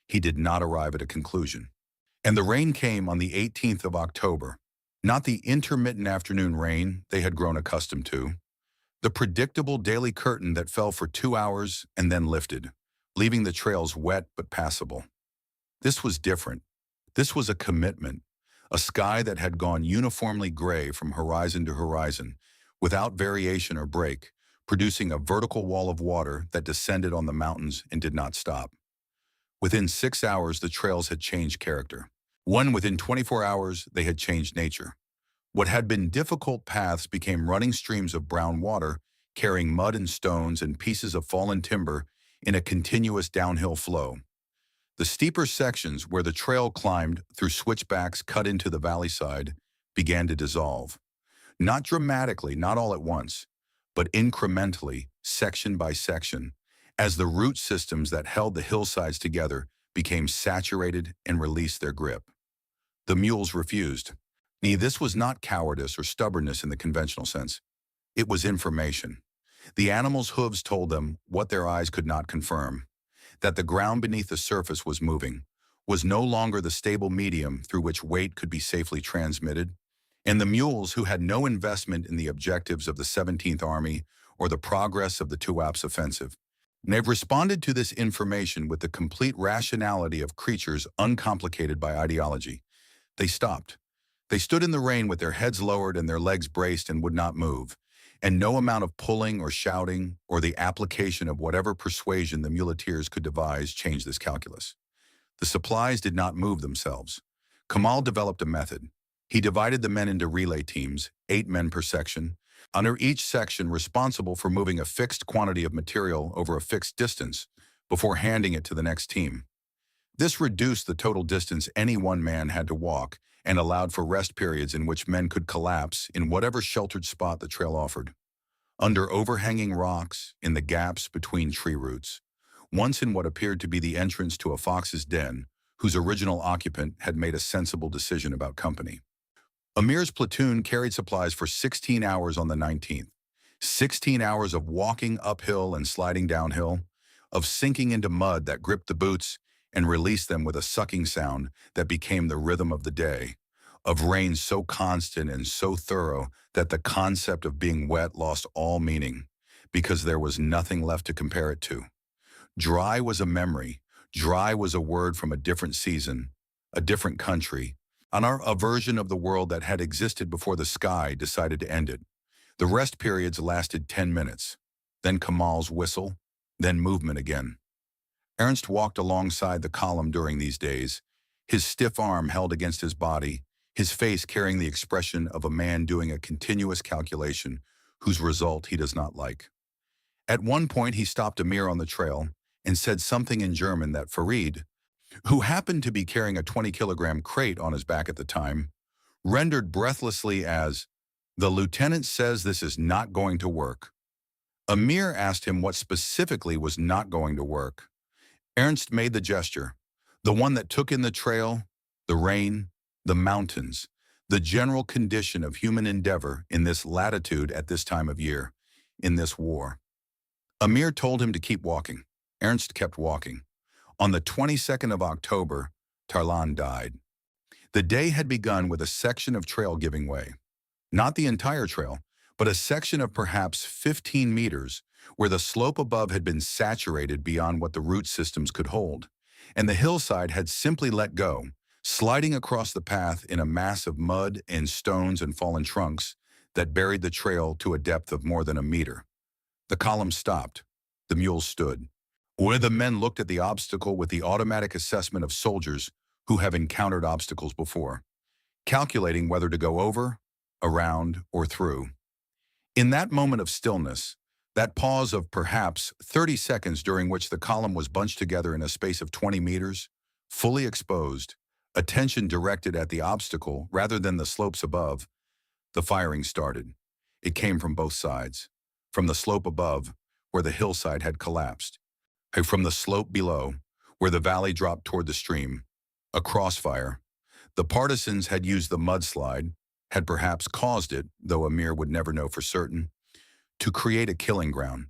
He did not arrive at a conclusion. And the rain came on the 18th of October. Not the intermittent afternoon rain they had grown accustomed to. The predictable daily curtain that fell for 2 hours and then lifted, leaving the trails wet but passable. This was different. This was a commitment, a sky that had gone uniformly gray from horizon to horizon, without variation or break, producing a vertical wall of water that descended on the mountains and did not stop. Within 6 hours, the trails had changed character. Within 24 hours, they had changed nature. What had been difficult paths became running streams of brown water, carrying mud and stones and pieces of fallen timber in a continuous downhill flow. The steeper sections where the trail climbed through switchbacks cut into the valley side began to dissolve. Not dramatically, not all at once, but incrementally, section by section, as the root systems that held the hillsides together became saturated and released their grip. The mules refused. This was not cowardice or stubbornness in the conventional sense. It was information. The animals' hooves told them what their eyes could not confirm, that the ground beneath the surface was moving, was no longer the stable medium through which weight could be safely transmitted, and the mules, who had no investment in the objectives of the 17th Army or the progress of the Tuapse offensive, they've responded to this information with the complete rationality of creatures uncomplicated by ideology. They stopped. They stood in the rain with their heads lowered and their legs braced and would not move, and no amount of pulling or shouting or the application of whatever persuasion the muleteers could devise changed this calculus. The supplies did not move themselves. Kamal developed a method. He divided the men into relay teams, 8 men per section, under each section responsible for moving a fixed quantity of material over a fixed distance before handing it to the next team. This reduced the total distance any one man had to walk and allowed for rest periods in which men could collapse in whatever sheltered spot the trail offered. Under overhanging rocks, in the gaps between tree roots, once in what appeared to be the entrance to a fox's den, whose original occupant had made a sensible decision about company. Amir's platoon carried supplies for 16 hours on the 19th. 16 hours of walking uphill and sliding downhill, of sinking into mud that gripped the boots and released them with a sucking sound that became the rhythm of the day, of rain so constant and so thorough that the concept of being wet lost all meaning, because there was nothing left to compare it to. Dry was a memory. Dry was a word from a different season, a different country, and a version of the world that had existed before the sky decided to end it. The rest periods lasted 10 minutes, then Kamal's whistle, then movement again. Ernst walked alongside the column during these days, his stiff arm held against his body, his face carrying the expression of a man doing a continuous calculation whose result he does not like. At one point he stopped Amir on the trail and said something in German that Farid, who happened to be carrying a 20-kilogram crate on his back at the time, rendered breathlessly as, "The lieutenant says this is not going to work." Amir asked him what specifically was not going to work. Ernst made the gesture, the one that took in the trail, the rain, the mountains, the general condition of human endeavor in this latitude at this time of year, in this war. Amir told him to keep walking. Ernst kept walking. On the 22nd of October, Tarlan died. The day had begun with a section of trail giving way. Not the entire trail, but a section of perhaps 15 meters where the slope above had been saturated beyond what the root systems could hold, and the hillside had simply let go, sliding across the path in a mass of mud and stones and fallen trunks that buried the trail to a depth of more than a meter. The column stopped. The mules stood. Where the men looked at the obstacle with the automatic assessment of soldiers who have encountered obstacles before, calculating whether to go over, around, or through. In that moment of stillness, that pause of perhaps 30 seconds during which the column was bunched together in a space of 20 meters, fully exposed, attention directed at the obstacle rather than the slopes above, the firing started. It came from both sides. From the slope above, where the hillside had collapsed, and from the slope below, where the valley dropped toward the stream. A crossfire. The partisans had used the mudslide, had perhaps caused it, though Amir would never know for certain, to create a killing ground,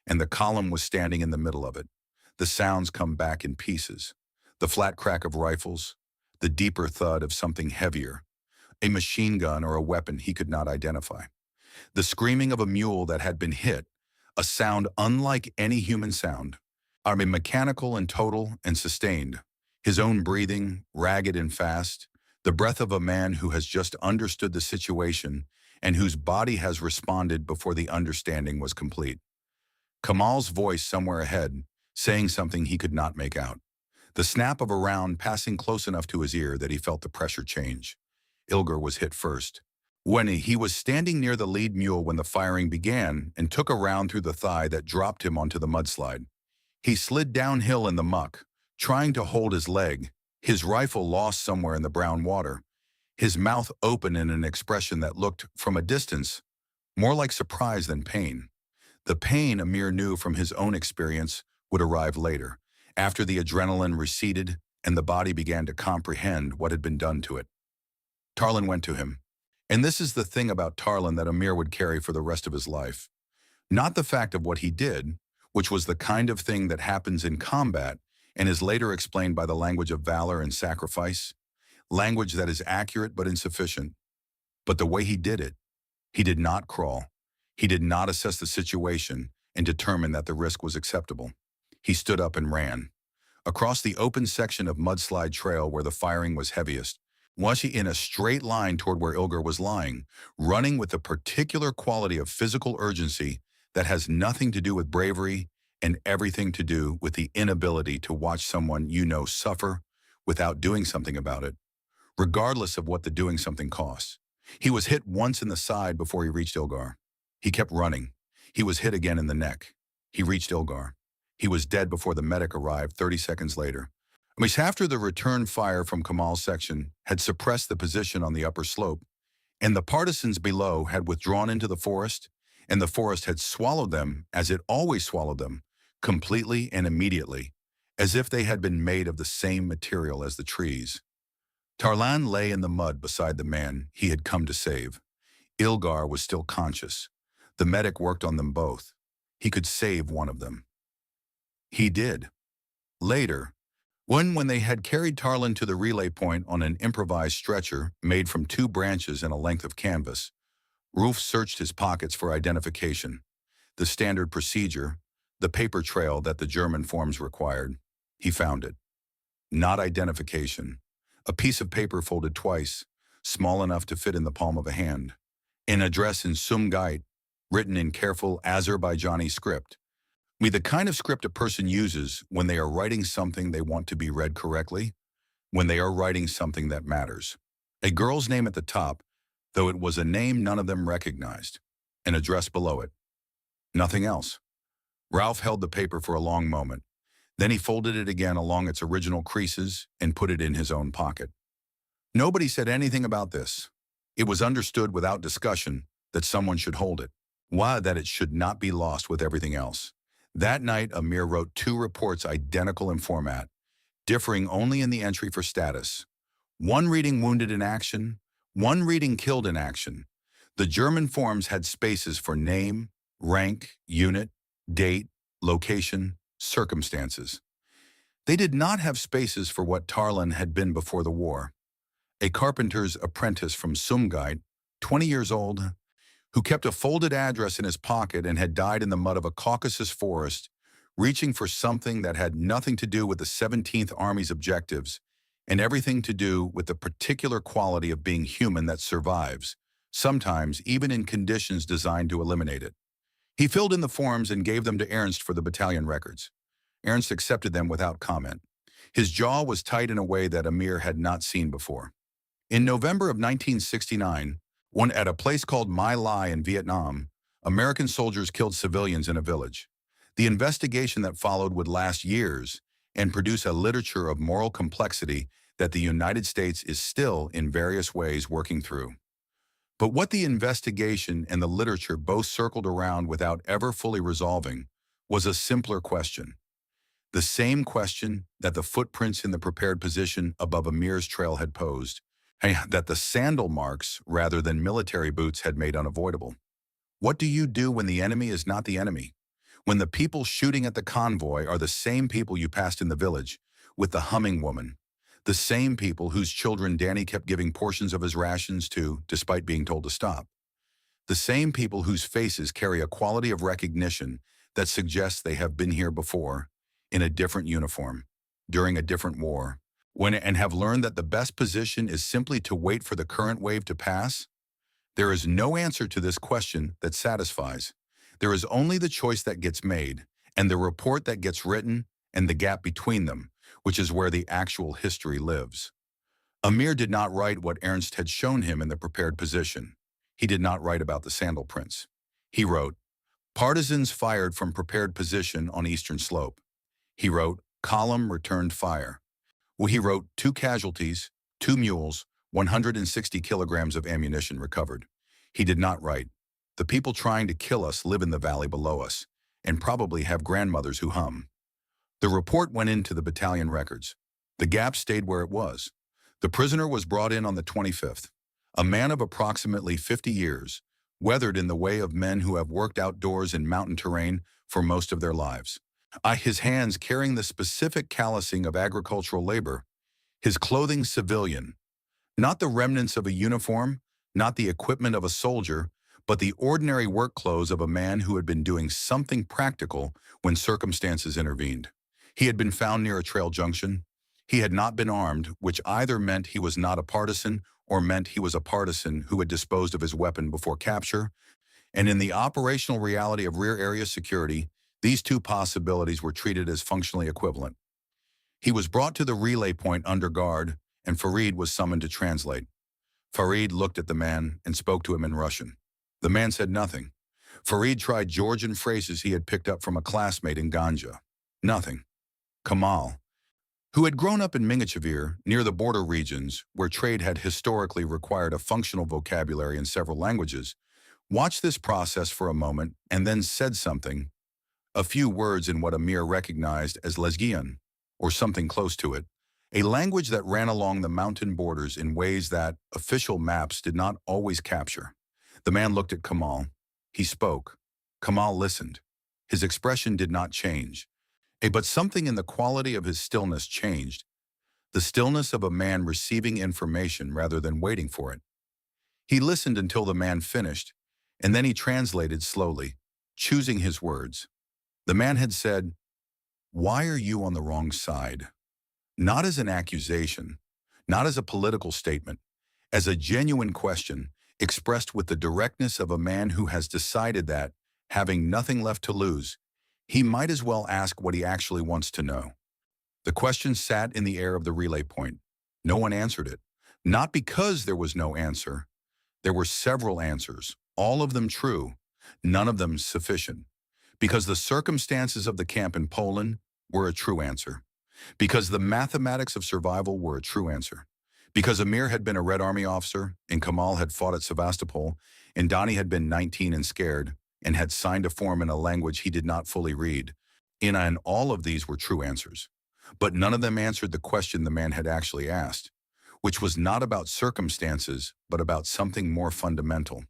and the column was standing in the middle of it. The sounds come back in pieces. The flat crack of rifles, the deeper thud of something heavier, a machine gun or a weapon he could not identify. The screaming of a mule that had been hit, a sound unlike any human sound. I mean, mechanical and total and sustained. His own breathing, ragged and fast, the breath of a man who has just understood the situation and whose body has responded before the understanding was complete. Kamal's voice somewhere ahead, saying something he could not make out. The snap of a round passing close enough to his ear that he felt the pressure change. Ilgar was hit first. When he was standing near the lead mule when the firing began and took a round through the thigh that dropped him onto the mudslide. He slid downhill in the muck, trying to hold his leg, his rifle lost somewhere in the brown water, his mouth open in an expression that looked, from a distance, more like surprise than pain. The pain Amir knew from his own experience would arrive later, after the adrenaline receded and the body began to comprehend what had been done to it. Tarlan went to him. And this is the thing about Tarlan that Amir would carry for the rest of his life. Not the fact of what he did, which was the kind of thing that happens in combat and is later explained by the language of valor and sacrifice, language that is accurate but insufficient, but the way he did it. He did not crawl. He did not assess the situation and determine that the risk was acceptable. He stood up and ran. Across the open section of mudslide trail where the firing was heaviest, Washi in a straight line toward where Ilgar was lying, running with a particular quality of physical urgency that has nothing to do with bravery and everything to do with the inability to watch someone you know suffer without doing something about it, regardless of what the doing something costs. He was hit once in the side before he reached Ilgar. He kept running. He was hit again in the neck. He reached Ilgar. He was dead before the medic arrived 30 seconds later. After the return fire from Kamal's section had suppressed the position on the upper slope, and the partisans below had withdrawn into the forest, and the forest had swallowed them as it always swallowed them, completely and immediately, as if they had been made of the same material as the trees. Tarlan lay in the mud beside the man he had come to save. Ilgar was still conscious. The medic worked on them both. He could save one of them. He did. Later, when they had carried Tarlan to the relay point on an improvised stretcher made from 2 branches and a length of canvas, Roof searched his pockets for identification, the standard procedure, the paper trail that the German forms required. He found it. Not identification. A piece of paper folded twice, small enough to fit in the palm of a hand. An address in Sumgait, written in careful Azerbaijani script. The kind of script a person uses when they are writing something they want to be read correctly, when they are writing something that matters. A girl's name at the top, though it was a name none of them recognized. An address below it. Nothing else. Ralph held the paper for a long moment. Then he folded it again along its original creases and put it in his own pocket. Nobody said anything about this. It was understood without discussion that someone should hold it. Why that it should not be lost with everything else. That night, Amir wrote 2 reports identical in format, differing only in the entry for status. One reading wounded in action, one reading killed in action. The German forms had spaces for name, rank, unit, date, location, circumstances. They did not have spaces for what Tarlan had been before the war. A carpenter's apprentice from Sumgait, 20 years old, who kept a folded address in his pocket and had died in the mud of a Caucasus forest, reaching for something that had nothing to do with the 17th Army's objectives and everything to do with the particular quality of being human that survives, sometimes even in conditions designed to eliminate it. He filled in the forms and gave them to Ernst for the battalion records. Ernst accepted them without comment. His jaw was tight in a way that Amir had not seen before. In November of 1969, at a place called My Lai in Vietnam, American soldiers killed civilians in a village. The investigation that followed would last years and produce a literature of moral complexity that the United States is still in various ways working through. But what the investigation and the literature both circled around without ever fully resolving was a simpler question. The same question that the footprints in the prepared position above Amir's trail had posed, that the sandal marks rather than military boots had made unavoidable. What do you do when the enemy is not the enemy? When the people shooting at the convoy are the same people you passed in the village with the humming woman, the same people whose children Danny kept giving portions of his rations to despite being told to stop, the same people whose faces carry a quality of recognition that suggests they have been here before, in a different uniform, during a different war, and have learned that the best position is simply to wait for the current wave to pass? There is no answer to this question that satisfies. There is only the choice that gets made, and the report that gets written, and the gap between them, which is where the actual history lives. Amir did not write what Ernst had shown him in the prepared position. He did not write about the sandal prints. He wrote, "Partisans fired from prepared position on eastern slope." He wrote, "Column returned fire." He wrote, "2 casualties, 2 mules, 160 kilograms of ammunition recovered." He did not write, "The people trying to kill us live in the valley below us, and probably have grandmothers who hum." The report went into the battalion records. The gap stayed where it was. The prisoner was brought in on the 25th. A man of approximately 50 years, weathered in the way of men who have worked outdoors in mountain terrain for most of their lives. His hands carrying the specific callousing of agricultural labor, his clothing civilian, not the remnants of a uniform, not the equipment of a soldier, but the ordinary work clothes of a man who had been doing something practical when circumstances intervened. He had been found near a trail junction. He had not been armed, which either meant he was not a partisan or meant he was a partisan who had disposed of his weapon before capture. And in the operational reality of rear area security, these two possibilities were treated as functionally equivalent. He was brought to the relay point under guard, and Farid was summoned to translate. Farid looked at the man and spoke to him in Russian. The man said nothing. Farid tried Georgian phrases he had picked up from a classmate in Ganja. Nothing. Kamal, who had grown up in Mingachevir, near the border regions, where trade had historically required a functional vocabulary in several languages, watched this process for a moment and then said something, a few words in what Amir recognized as Lezgian, or something close to it, a language that ran along the mountain borders in ways that official maps did not always capture. The man looked at Kamal. He spoke. Kamal listened. His expression did not change. But something in the quality of his stillness changed. The stillness of a man receiving information rather than waiting for it. He listened until the man finished, and then he translated slowly, choosing his words. The man had said, "Why are you on the wrong side?" Not as an accusation, not as a political statement, as a genuine question expressed with the directness of a man who has decided that, having nothing left to lose, he might as well ask what he actually wants to know. The question sat in the air of the relay point. No one answered it. Not because there was no answer. There were several answers, all of them true, none of them sufficient. Because the circumstances of the camp in Poland were a true answer. Because the mathematics of survival were a true answer. Because Amir had been a Red Army officer, and Kamal had fought at Sevastopol, and Donnie had been 19 and scared, and had signed a form in a language he did not fully read. And all of these were true answers. But none of them answered the question the man had actually asked, which was not about circumstances, but about something more fundamental.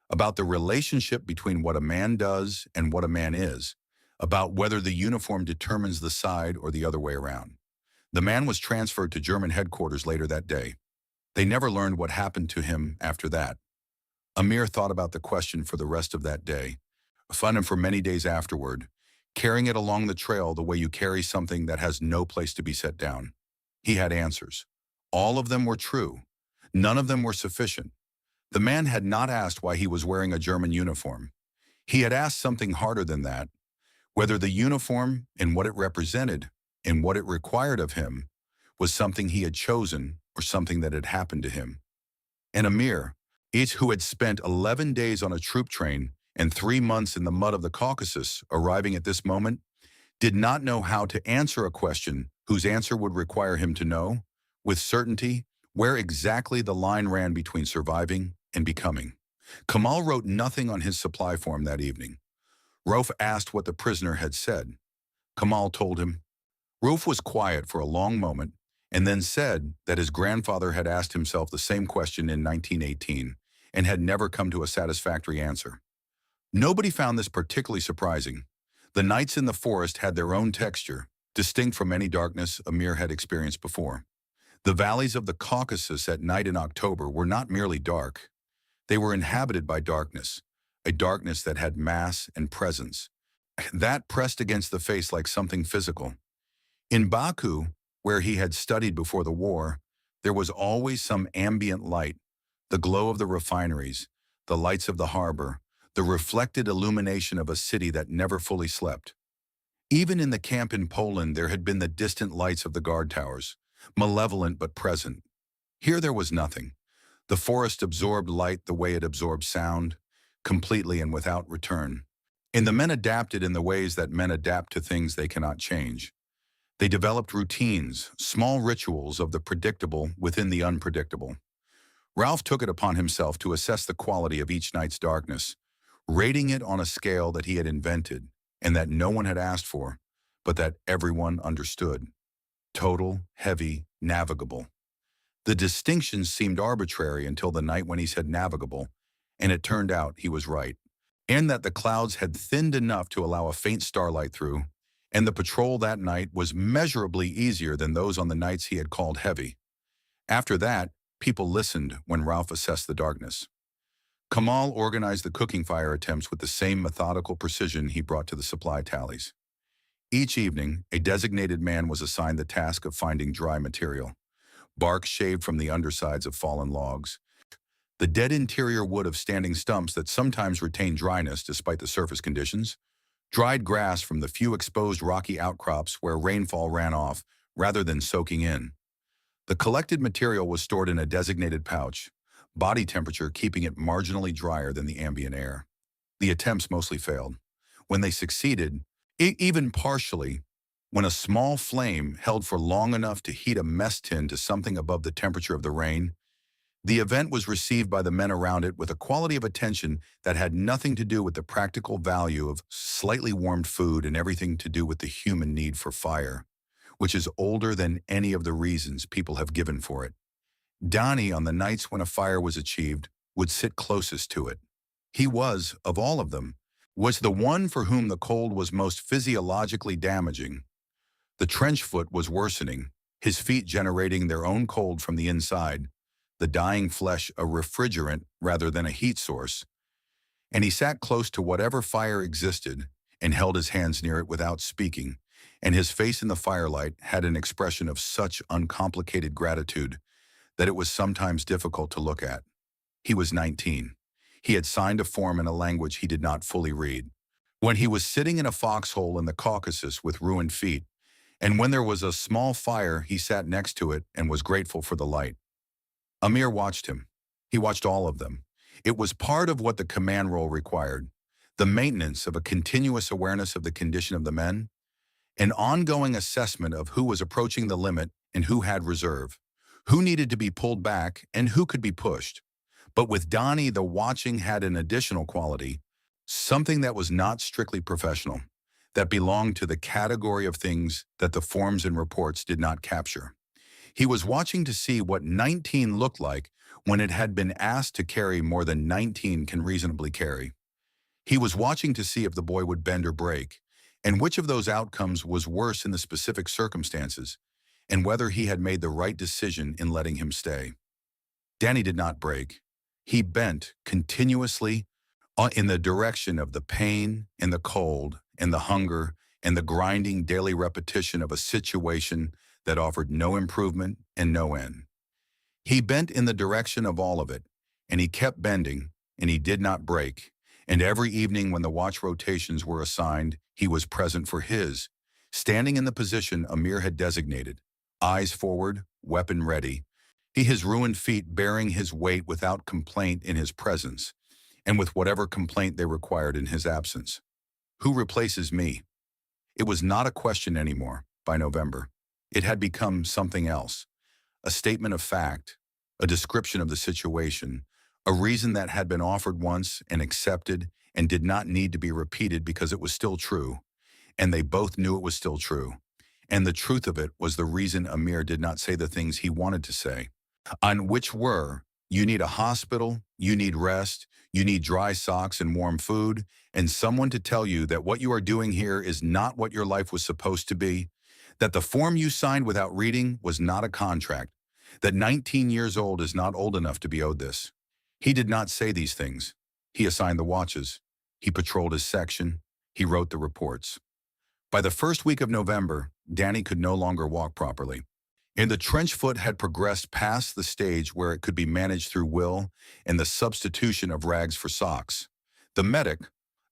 About the relationship between what a man does and what a man is, about whether the uniform determines the side or the other way around. The man was transferred to German headquarters later that day. They never learned what happened to him after that. Amir thought about the question for the rest of that day, and for many days afterward, carrying it along the trail the way you carry something that has no place to be set down. He had answers. All of them were true. None of them were sufficient. The man had not asked why he was wearing a German uniform. He had asked something harder than that, whether the uniform and what it represented and what it required of him was something he had chosen or something that had happened to him. And Amir, who had spent 11 days on a troop train and 3 months in the mud of the Caucasus, arriving at this moment, did not know how to answer a question whose answer would require him to know, with certainty, where exactly the line ran between surviving and becoming. Kamal wrote nothing on his supply form that evening. Rauf asked what the prisoner had said. Kamal told him. Rauf was quiet for a long moment and then said that his grandfather had asked himself the same question in 1918 and had never come to a satisfactory answer. Nobody found this particularly surprising. The nights in the forest had their own texture, distinct from any darkness Amir had experienced before. The valleys of the Caucasus at night in October were not merely dark. They were inhabited by darkness, a darkness that had mass and presence. That pressed against the face like something physical. In Baku, where he had studied before the war, there was always some ambient light, the glow of the refineries, the lights of the harbor, the reflected illumination of a city that never fully slept. Even in the camp in Poland, there had been the distant lights of the guard towers, malevolent but present. Here there was nothing. The forest absorbed light the way it absorbed sound, completely and without return. And the men adapted in the ways that men adapt to things they cannot change. They developed routines, small rituals of the predictable within the unpredictable. Rauf took it upon himself to assess the quality of each night's darkness, rating it on a scale that he had invented and that no one had asked for, but that everyone understood. Total, heavy, navigable. The distinctions seemed arbitrary until the night when he said navigable, and it turned out he was right. And that the clouds had thinned enough to allow a faint starlight through, and the patrol that night was measurably easier than those on the nights he had called heavy. After that, people listened when Ralph assessed the darkness. Kamal organized the cooking fire attempts with the same methodical precision he brought to the supply tallies. Each evening, a designated man was assigned the task of finding dry material, bark shaved from the undersides of fallen logs, the dead interior wood of standing stumps that sometimes retained dryness despite the surface conditions, dried grass from the few exposed rocky outcrops where rainfall ran off rather than soaking in. The collected material was stored in a designated pouch, body temperature keeping it marginally drier than the ambient air. The attempts mostly failed. When they succeeded, even partially, when a small flame held for long enough to heat a mess tin to something above the temperature of the rain, the event was received by the men around it with a quality of attention that had nothing to do with the practical value of slightly warmed food and everything to do with the human need for fire, which is older than any of the reasons people have given for it. Donnie, on the nights when a fire was achieved, would sit closest to it. He was, of all of them, was the one for whom the cold was most physiologically damaging. The trench foot was worsening, his feet generating their own cold from the inside, the dying flesh a refrigerant rather than a heat source. And he sat close to whatever fire existed and held his hands near it without speaking, and his face in the firelight had an expression of such uncomplicated gratitude that it was sometimes difficult to look at. He was 19. He had signed a form in a language he did not fully read. When he was sitting in a foxhole in the Caucasus with ruined feet, and when there was a small fire, he sat next to it and was grateful for the light. Amir watched him. He watched all of them. It was part of what the command role required, the maintenance of a continuous awareness of the condition of the men, an ongoing assessment of who was approaching the limit and who had reserve, who needed to be pulled back and who could be pushed. But with Donnie, the watching had an additional quality, something that was not strictly professional, that belonged to the category of things that the forms and reports did not capture. He was watching to see what 19 looked like when it had been asked to carry more than 19 can reasonably carry. He was watching to see if the boy would bend or break, and which of those outcomes was worse in the specific circumstances, and whether he had made the right decision in letting him stay. Danny did not break. He bent continuously in the direction of the pain and the cold and the hunger and the grinding daily repetition of a situation that offered no improvement and no end. He bent in the direction of all of it, and he kept bending, and he did not break. And every evening when the watch rotations were assigned, he was present for his, standing in the position Amir had designated, eyes forward, weapon ready, his ruined feet bearing his weight without complaint in his presence, and with whatever complaint they required in his absence. Who replaces me? It was not a question anymore by November. It had become something else, a statement of fact, a description of the situation, a reason that had been offered once and accepted and did not need to be repeated because it was still true, and they both knew it was still true. And the truth of it was the reason Amir did not say the things he wanted to say, on which were, you need a hospital, you need rest, you need dry socks and warm food, and someone to tell you that what you are doing here is not what your life was supposed to be, that the form you signed without reading was not a contract, that 19 years old is not old enough to be owed this. He did not say these things. He assigned the watches. He patrolled his section. He wrote the reports. By the first week of November, Danny could no longer walk properly. And the trench foot had progressed past the stage where it could be managed through will and the substitution of rags for socks. The medic,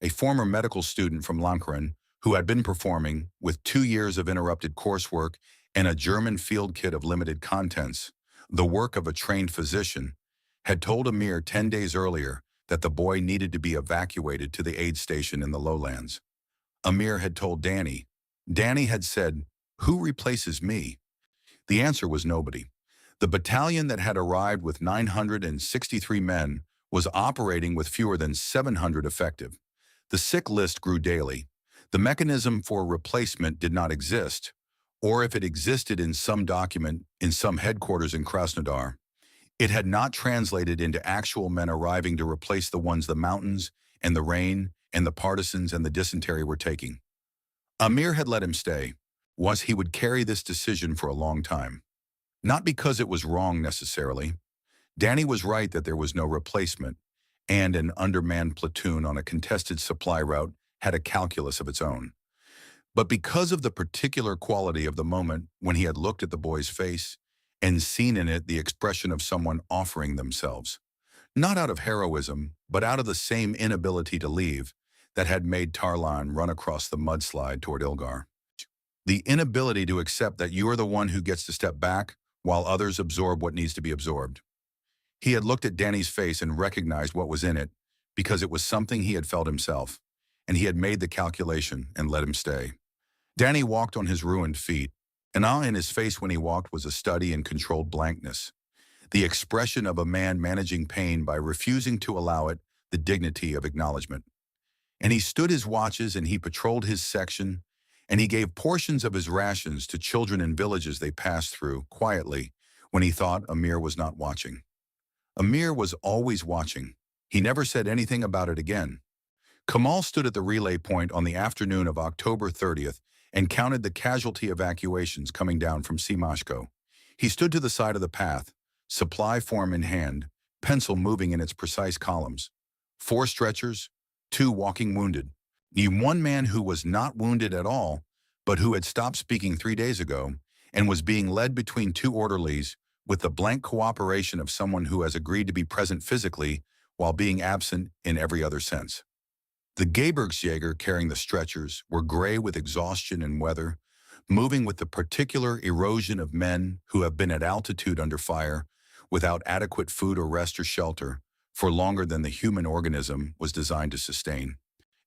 a former medical student from Lankaran, who had been performing, with 2 years of interrupted coursework and a German field kit of limited contents, the work of a trained physician, had told Amir 10 days earlier that the boy needed to be evacuated to the aid station in the lowlands. Amir had told Danny. Danny had said, "Who replaces me?" The answer was nobody. The battalion that had arrived with 963 men was operating with fewer than 700 effective. The sick list grew daily. The mechanism for replacement did not exist, or if it existed in some document in some headquarters in Krasnodar, it had not translated into actual men arriving to replace the ones the mountains and the rain and the partisans and the dysentery were taking. Amir had let him stay, was he would carry this decision for a long time. Not because it was wrong necessarily. Danny was right that there was no replacement, and an undermanned platoon on a contested supply route had a calculus of its own. But because of the particular quality of the moment when he had looked at the boy's face and seen in it the expression of someone offering themselves, not out of heroism, but out of the same inability to leave that had made Tarlan run across the mudslide toward Ilgar. The inability to accept that you are the one who gets to step back while others absorb what needs to be absorbed. He had looked at Danny's face and recognized what was in it because it was something he had felt himself, and he had made the calculation and let him stay. Danny walked on his ruined feet. An awe in his face when he walked was a study in controlled blankness, the expression of a man managing pain by refusing to allow it the dignity of acknowledgement. And he stood his watches and he patrolled his section, and he gave portions of his rations to children in villages they passed through quietly when he thought Amir was not watching. Amir was always watching. He never said anything about it again. Kamal stood at the relay point on the afternoon of October 30th and counted the casualty evacuations coming down from Simashko. He stood to the side of the path, supply form in hand, pencil moving in its precise columns. 4 stretchers, 2 walking wounded. One man who was not wounded at all, but who had stopped speaking 3 days ago and was being led between 2 orderlies with the blank cooperation of someone who has agreed to be present physically while being absent in every other sense. The Gebirgsjäger carrying the stretchers were gray with exhaustion and weather, moving with the particular erosion of men who have been at altitude under fire, without adequate food or rest or shelter, for longer than the human organism was designed to sustain.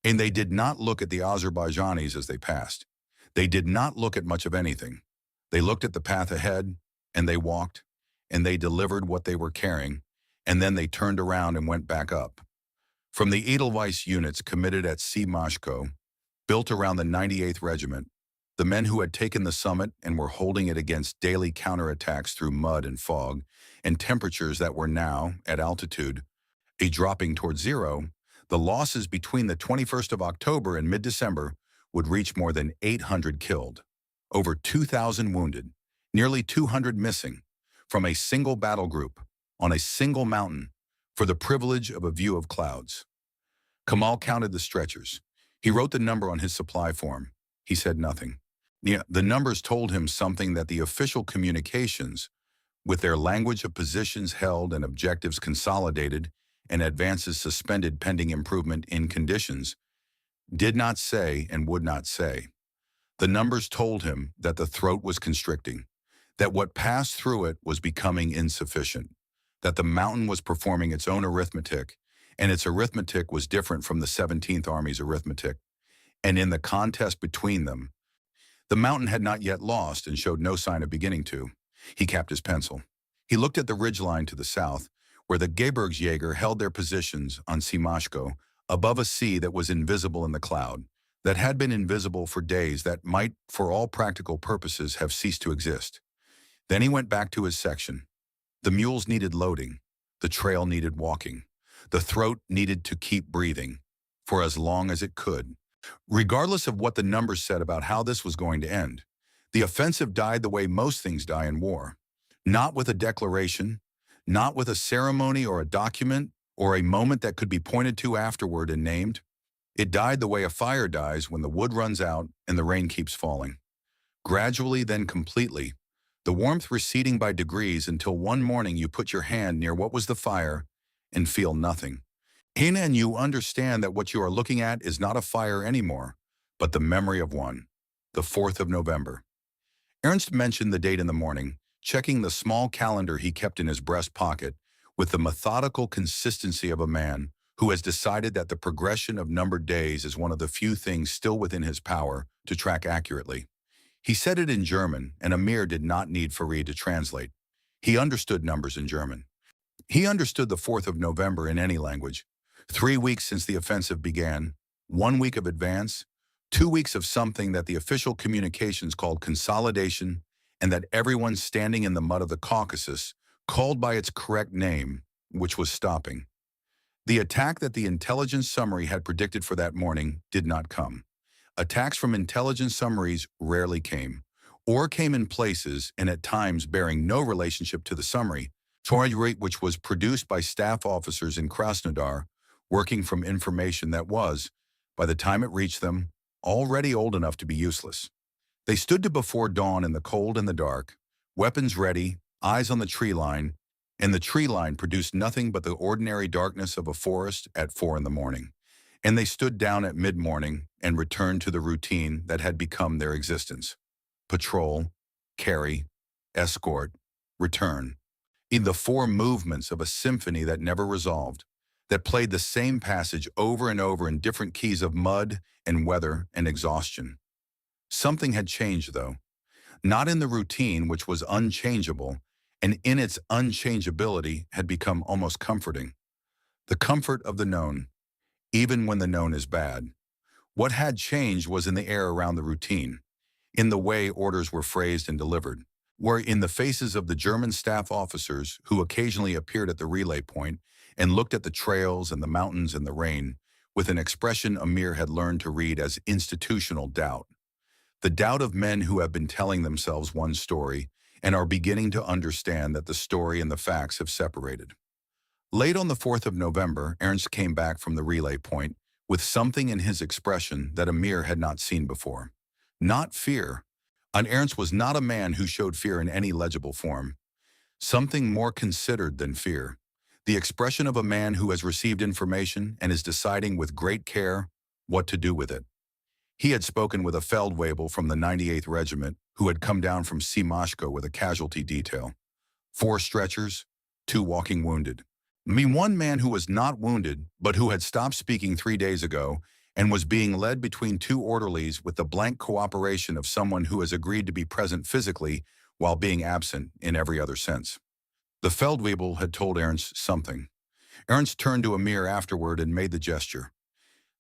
And they did not look at the Azerbaijanis as they passed. They did not look at much of anything. They looked at the path ahead, and they walked, and they delivered what they were carrying, and then they turned around and went back up. From the Edelweiss units committed at Simashko, built around the 98th Regiment, the men who had taken the summit and were holding it against daily counterattacks through mud and fog and temperatures that were now, at altitude, dropping toward zero, the losses between the 21st of October and mid-December would reach more than 800 killed, over 2,000 wounded, nearly 200 missing, from a single battle group, on a single mountain, for the privilege of a view of clouds. Kamal counted the stretchers. He wrote the number on his supply form. He said nothing. The numbers told him something that the official communications, with their language of positions held and objectives consolidated and advances suspended pending improvement in conditions, did not say and would not say. The numbers told him that the throat was constricting, that what passed through it was becoming insufficient, that the mountain was performing its own arithmetic, and its arithmetic was different from the 17th Army's arithmetic. And in the contest between them, the mountain had not yet lost and showed no sign of beginning to. He capped his pencil. He looked at the ridgeline to the south, where the Gebirgsjäger held their positions on Simashko, above a sea that was invisible in the cloud, that had been invisible for days that might, for all practical purposes, have ceased to exist. Then he went back to his section. The mules needed loading. The trail needed walking. The throat needed to keep breathing, for as long as it could. Regardless of what the numbers said about how this was going to end, the offensive died the way most things die in war. Not with a declaration, not with a ceremony or a document, or a moment that could be pointed to afterward and named. It died the way a fire dies when the wood runs out and the rain keeps falling. Gradually, then completely, the warmth receding by degrees until one morning you put your hand near what was the fire and feel nothing. And you understand that what you are looking at is not a fire anymore, but the memory of one, the 4th of November. Ernst mentioned the date in the morning, checking the small calendar he kept in his breast pocket with the methodical consistency of a man who has decided that the progression of numbered days is one of the few things still within his power to track accurately. He said it in German, and Amir did not need Farid to translate. He understood numbers in German. He understood the 4th of November in any language. 3 weeks since the offensive began, 1 week of advance, 2 weeks of something that the official communications called consolidation, and that everyone standing in the mud of the Caucasus called by its correct name, which was stopping. The attack that the intelligence summary had predicted for that morning did not come. Attacks from intelligence summaries rarely came, or came in places and at times bearing no relationship to the summary, which was produced by staff officers in Krasnodar, working from information that was, by the time it reached them, already old enough to be useless. They stood to before dawn in the cold and the dark, weapons ready, eyes on the tree line, and the tree line produced nothing but the ordinary darkness of a forest at 4 in the morning. And they stood down at mid-morning and returned to the routine that had become their existence. Patrol, carry, escort, return. In the 4 movements of a symphony that never resolved, that played the same passage over and over in different keys of mud and weather and exhaustion. Something had changed, though. Not in the routine, which was unchangeable, and in its unchangeability had become almost comforting. The comfort of the known, even when the known is bad. What had changed was in the air around the routine, in the way orders were phrased and delivered, were in the faces of the German staff officers who occasionally appeared at the relay point and looked at the trails and the mountains and the rain with an expression Amir had learned to read as institutional doubt. The doubt of men who have been telling themselves one story and are beginning to understand that the story and the facts have separated. Late on the 4th of November, Ernst came back from the relay point with something in his expression that Amir had not seen before. Not fear. And Ernst was not a man who showed fear in any legible form. Something more considered than fear. The expression of a man who has received information and is deciding with great care what to do with it. He had spoken with a Feldwebel from the 98th Regiment who had come down from Simashko with a casualty detail. 4 stretchers, 2 walking wounded. One man who was not wounded, but who had stopped speaking 3 days ago and was being led between 2 orderlies with the blank cooperation of someone who has agreed to be present physically while being absent in every other sense. The Feldwebel had told Ernst something. Ernst turned to Amir afterward and made the gesture.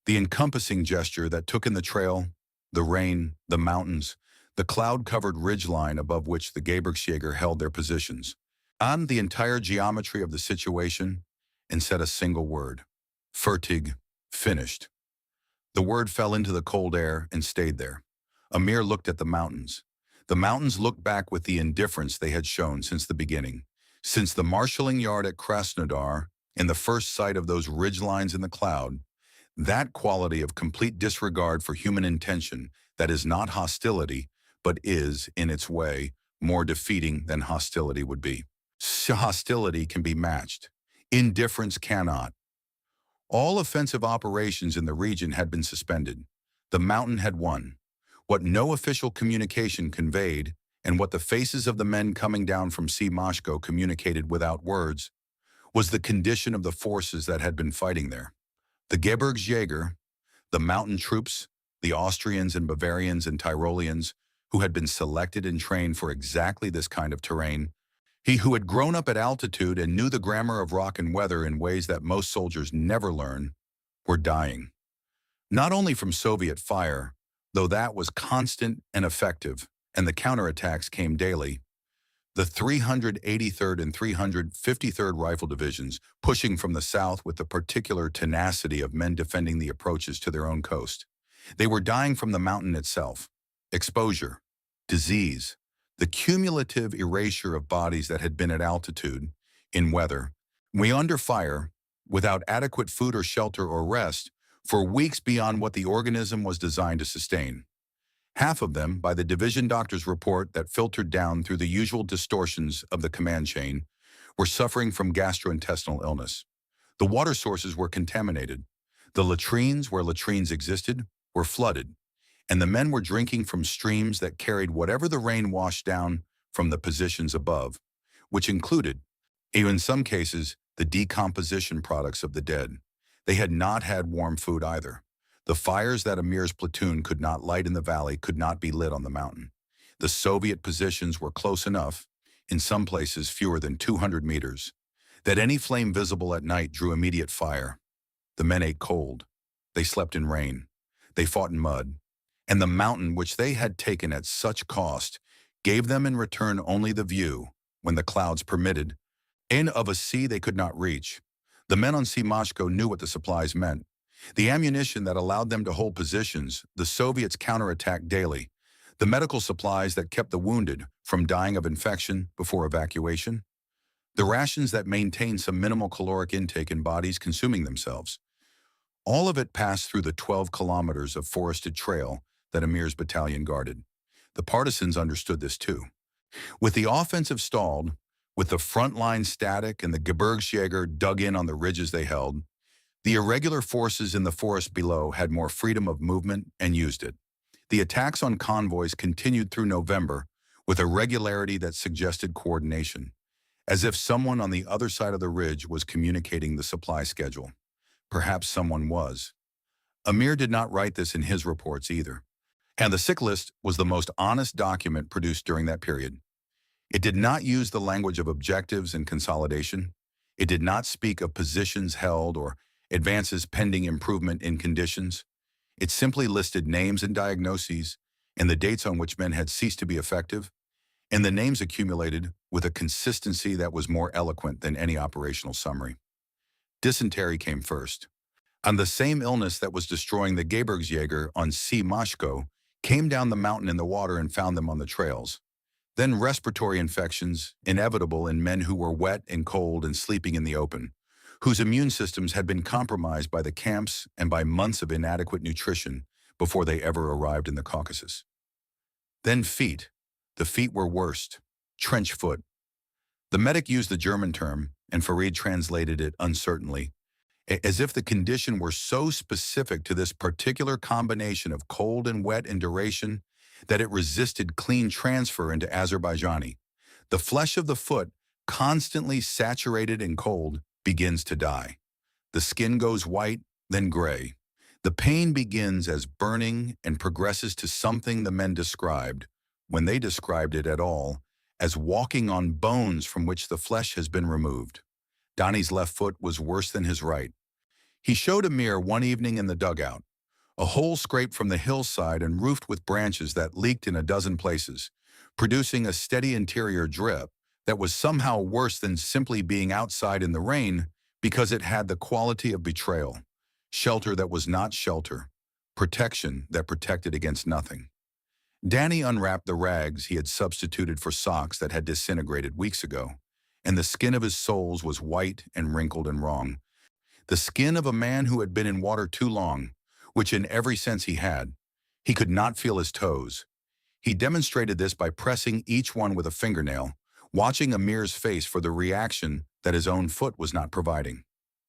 The encompassing gesture that took in the trail, the rain, the mountains, the cloud-covered ridgeline above which the Gebirgsjäger held their positions, and the entire geometry of the situation, and said a single word. Fertig, finished. The word fell into the cold air and stayed there. Amir looked at the mountains. The mountains looked back with the indifference they had shown since the beginning, since the marshalling yard at Krasnodar and the first sight of those ridgelines in the cloud. That quality of complete disregard for human intention that is not hostility, but is, in its way, more defeating than hostility would be. Hostility can be matched. Indifference cannot. All offensive operations in the region had been suspended. The mountain had won. What no official communication conveyed, and what the faces of the men coming down from Simashko communicated without words, was the condition of the forces that had been fighting there. The Gebirgsjäger, the mountain troops, the Austrians and Bavarians and Tyroleans, who had been selected and trained for exactly this kind of terrain, he who had grown up at altitude and knew the grammar of rock and weather in ways that most soldiers never learn, were dying. Not only from Soviet fire, though that was constant and effective, and the counterattacks came daily, the 383rd and 353rd Rifle Divisions pushing from the south with the particular tenacity of men defending the approaches to their own coast. They were dying from the mountain itself. Exposure, disease, the cumulative erasure of bodies that had been at altitude, in weather, under fire, without adequate food or shelter or rest, for weeks beyond what the organism was designed to sustain. Half of them, by the division doctor's report that filtered down through the usual distortions of the command chain, were suffering from gastrointestinal illness. The water sources were contaminated. The latrines, where latrines existed, were flooded, and the men were drinking from streams that carried whatever the rain washed down from the positions above, which included, in some cases, the decomposition products of the dead. They had not had warm food either. The fires that Amir's platoon could not light in the valley could not be lit on the mountain. The Soviet positions were close enough, in some places fewer than 200 meters, that any flame visible at night drew immediate fire. The men ate cold. They slept in rain. They fought in mud. and the mountain which they had taken at such cost gave them in return only the view, when the clouds permitted, in of a sea they could not reach. The men on Mashko knew what the supplies meant. The ammunition that allowed them to hold positions, the Soviets counterattacked daily. The medical supplies that kept the wounded from dying of infection before evacuation. The rations that maintained some minimal caloric intake in bodies consuming themselves. All of it passed through the 12 kilometers of forested trail that Amir's battalion guarded. The partisans understood this too. With the offensive stalled, with the front line static and the Gebirgsjäger dug in on the ridges they held, the irregular forces in the forest below had more freedom of movement and used it. The attacks on convoys continued through November with a regularity that suggested coordination, as if someone on the other side of the ridge was communicating the supply schedule. Perhaps someone was. Amir did not write this in his reports either. And the sick list was the most honest document produced during that period. It did not use the language of objectives and consolidation. It did not speak of positions held or advances pending improvement in conditions. It simply listed names and diagnoses and the dates on which men had ceased to be effective, and the names accumulated with a consistency that was more eloquent than any operational summary. Dysentery came first. And the same illness that was destroying the Gebirgsjäger on Mashko came down the mountain in the water and found them on the trails. Then respiratory infections, inevitable in men who were wet and cold and sleeping in the open, whose immune systems had been compromised by the camps and by months of inadequate nutrition before they ever arrived in the Caucasus. Then feet. The feet were worst. Trench foot. The medic used the German term, and Farid translated it uncertainly, as if the condition were so specific to this particular combination of cold and wet in duration that it resisted clean transfer into Azerbaijani. The flesh of the foot, constantly saturated in cold, begins to die. The skin goes white, then gray. The pain begins as burning and progresses to something the men described, when they described it at all, as walking on bones from which the flesh has been removed. Dani's left foot was worse than his right. He showed Amir one evening in the dugout, a hole scraped from the hillside and roofed with branches that leaked in a dozen places, producing a steady interior drip that was somehow worse than simply being outside in the rain because it had the quality of betrayal, shelter that was not shelter, protection that protected against nothing. Danny unwrapped the rags he had substituted for socks that had disintegrated weeks ago, and the skin of his soles was white and wrinkled and wrong. The skin of a man who had been in water too long, which in every sense he had. He could not feel his toes. He demonstrated this by pressing each one with a fingernail, watching Amir's face for the reaction that his own foot was not providing.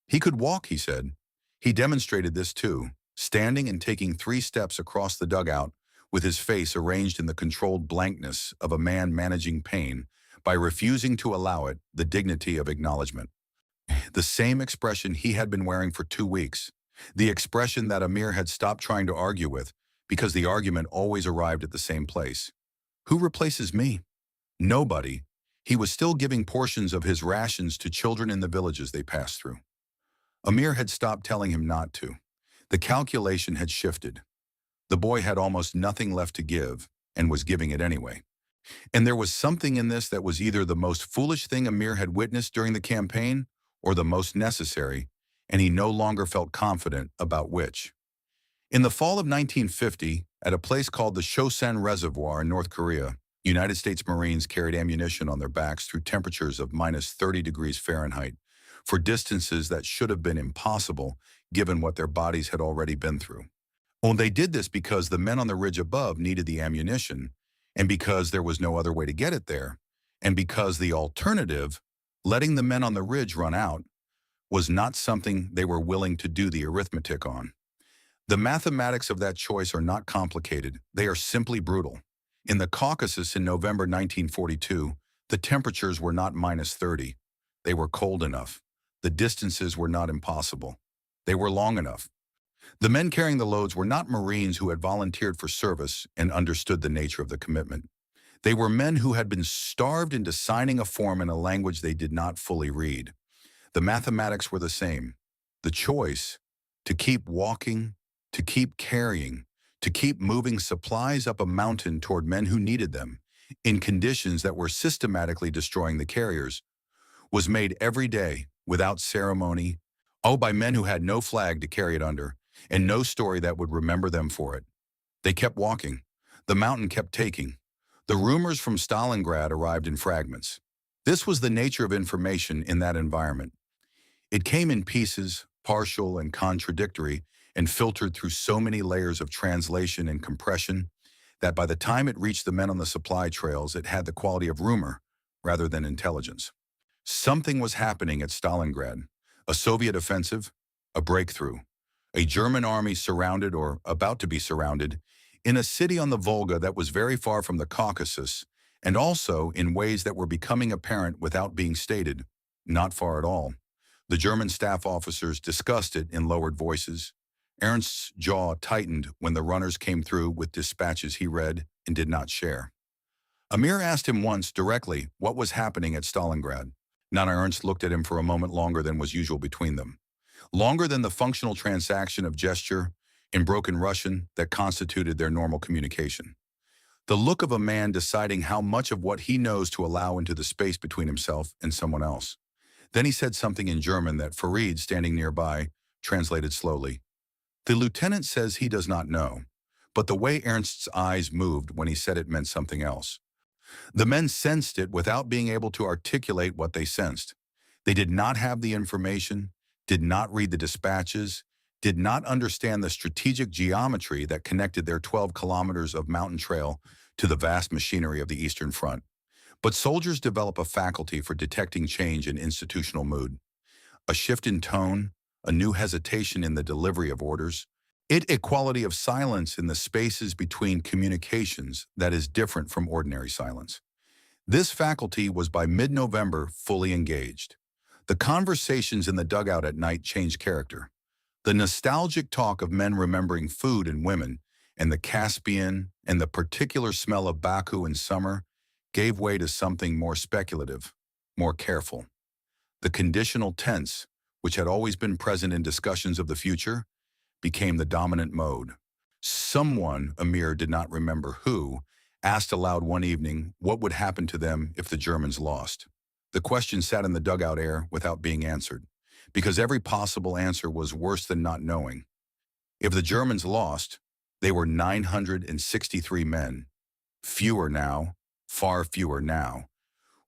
He could walk, he said. He demonstrated this too, standing and taking 3 steps across the dugout with his face arranged in the controlled blankness of a man managing pain by refusing to allow it the dignity of acknowledgement. The same expression he had been wearing for 2 weeks, the expression that Amir had stopped trying to argue with because the argument always arrived at the same place. Who replaces me? Nobody. He was still giving portions of his rations to children in the villages they passed through. Amir had stopped telling him not to. The calculation had shifted. The boy had almost nothing left to give and was giving it anyway. And there was something in this that was either the most foolish thing Amir had witnessed during the campaign or the most necessary, and he no longer felt confident about which. In the fall of 1950, at a place called the Chosin Reservoir in North Korea, United States Marines carried ammunition on their backs through temperatures of minus 30 degrees Fahrenheit for distances that should have been impossible given what their bodies had already been through. Well, they did this because the men on the ridge above needed the ammunition, and because there was no other way to get it there, and because the alternative, letting the men on the ridge run out, was not something they were willing to do the arithmetic on. The mathematics of that choice are not complicated, they are simply brutal. In the Caucasus in November 1942, the temperatures were not minus 30. They were cold enough. The distances were not impossible. They were long enough. The men carrying the loads were not Marines who had volunteered for service and understood the nature of the commitment. They were men who had been starved into signing a form in a language they did not fully read. The mathematics were the same. The choice, to keep walking, to keep carrying, to keep moving supplies up a mountain toward men who needed them, in conditions that were systematically destroying the carriers, was made every day, without ceremony, by men who had no flag to carry it under, and no story that would remember them for it. They kept walking. The mountain kept taking. The rumors from Stalingrad arrived in fragments. This was the nature of information in that environment. It came in pieces, partial and contradictory, and filtered through so many layers of translation and compression that by the time it reached the men on the supply trails, it had the quality of rumor rather than intelligence. Something was happening at Stalingrad, a Soviet offensive, a breakthrough, a German army surrounded or about to be surrounded in a city on the Volga that was very far from the Caucasus, and also in ways that were becoming apparent without being stated, not far at all. The German staff officers discussed it in lowered voices. Ernst's jaw tightened when the runners came through with dispatches he read and did not share. Amir asked him once directly what was happening at Stalingrad. Nana Ernst looked at him for a moment longer than was usual between them. Longer than the functional transaction of gesture in broken Russian that constituted their normal communication. The look of a man deciding how much of what he knows to allow into the space between himself and someone else. Then he said something in German that Farid, standing nearby, translated slowly. The lieutenant says he does not know, but the way Ernst's eyes moved when he said it meant something else. The men sensed it without being able to articulate what they sensed. They did not have the information, did not read the dispatches, did not understand the strategic geometry that connected their 12 kilometers of mountain trail to the vast machinery of the Eastern Front. But soldiers develop a faculty for detecting change in institutional mood. A shift in tone, a new hesitation in the delivery of orders, a quality of silence in the spaces between communications that is different from ordinary silence. This faculty was by mid-November fully engaged. The conversations in the dugout at night changed character. The nostalgic talk of men remembering food and women, and the Caspian, and the particular smell of Baku in summer, gave way to something more speculative, more careful. The conditional tense, which had always been present in discussions of the future, became the dominant mode. Someone, Amir did not remember who, asked aloud one evening what would happen to them if the Germans lost. The question sat in the dugout air without being answered, because every possible answer was worse than not knowing. If the Germans lost, they were 963 men, fewer now, far fewer now,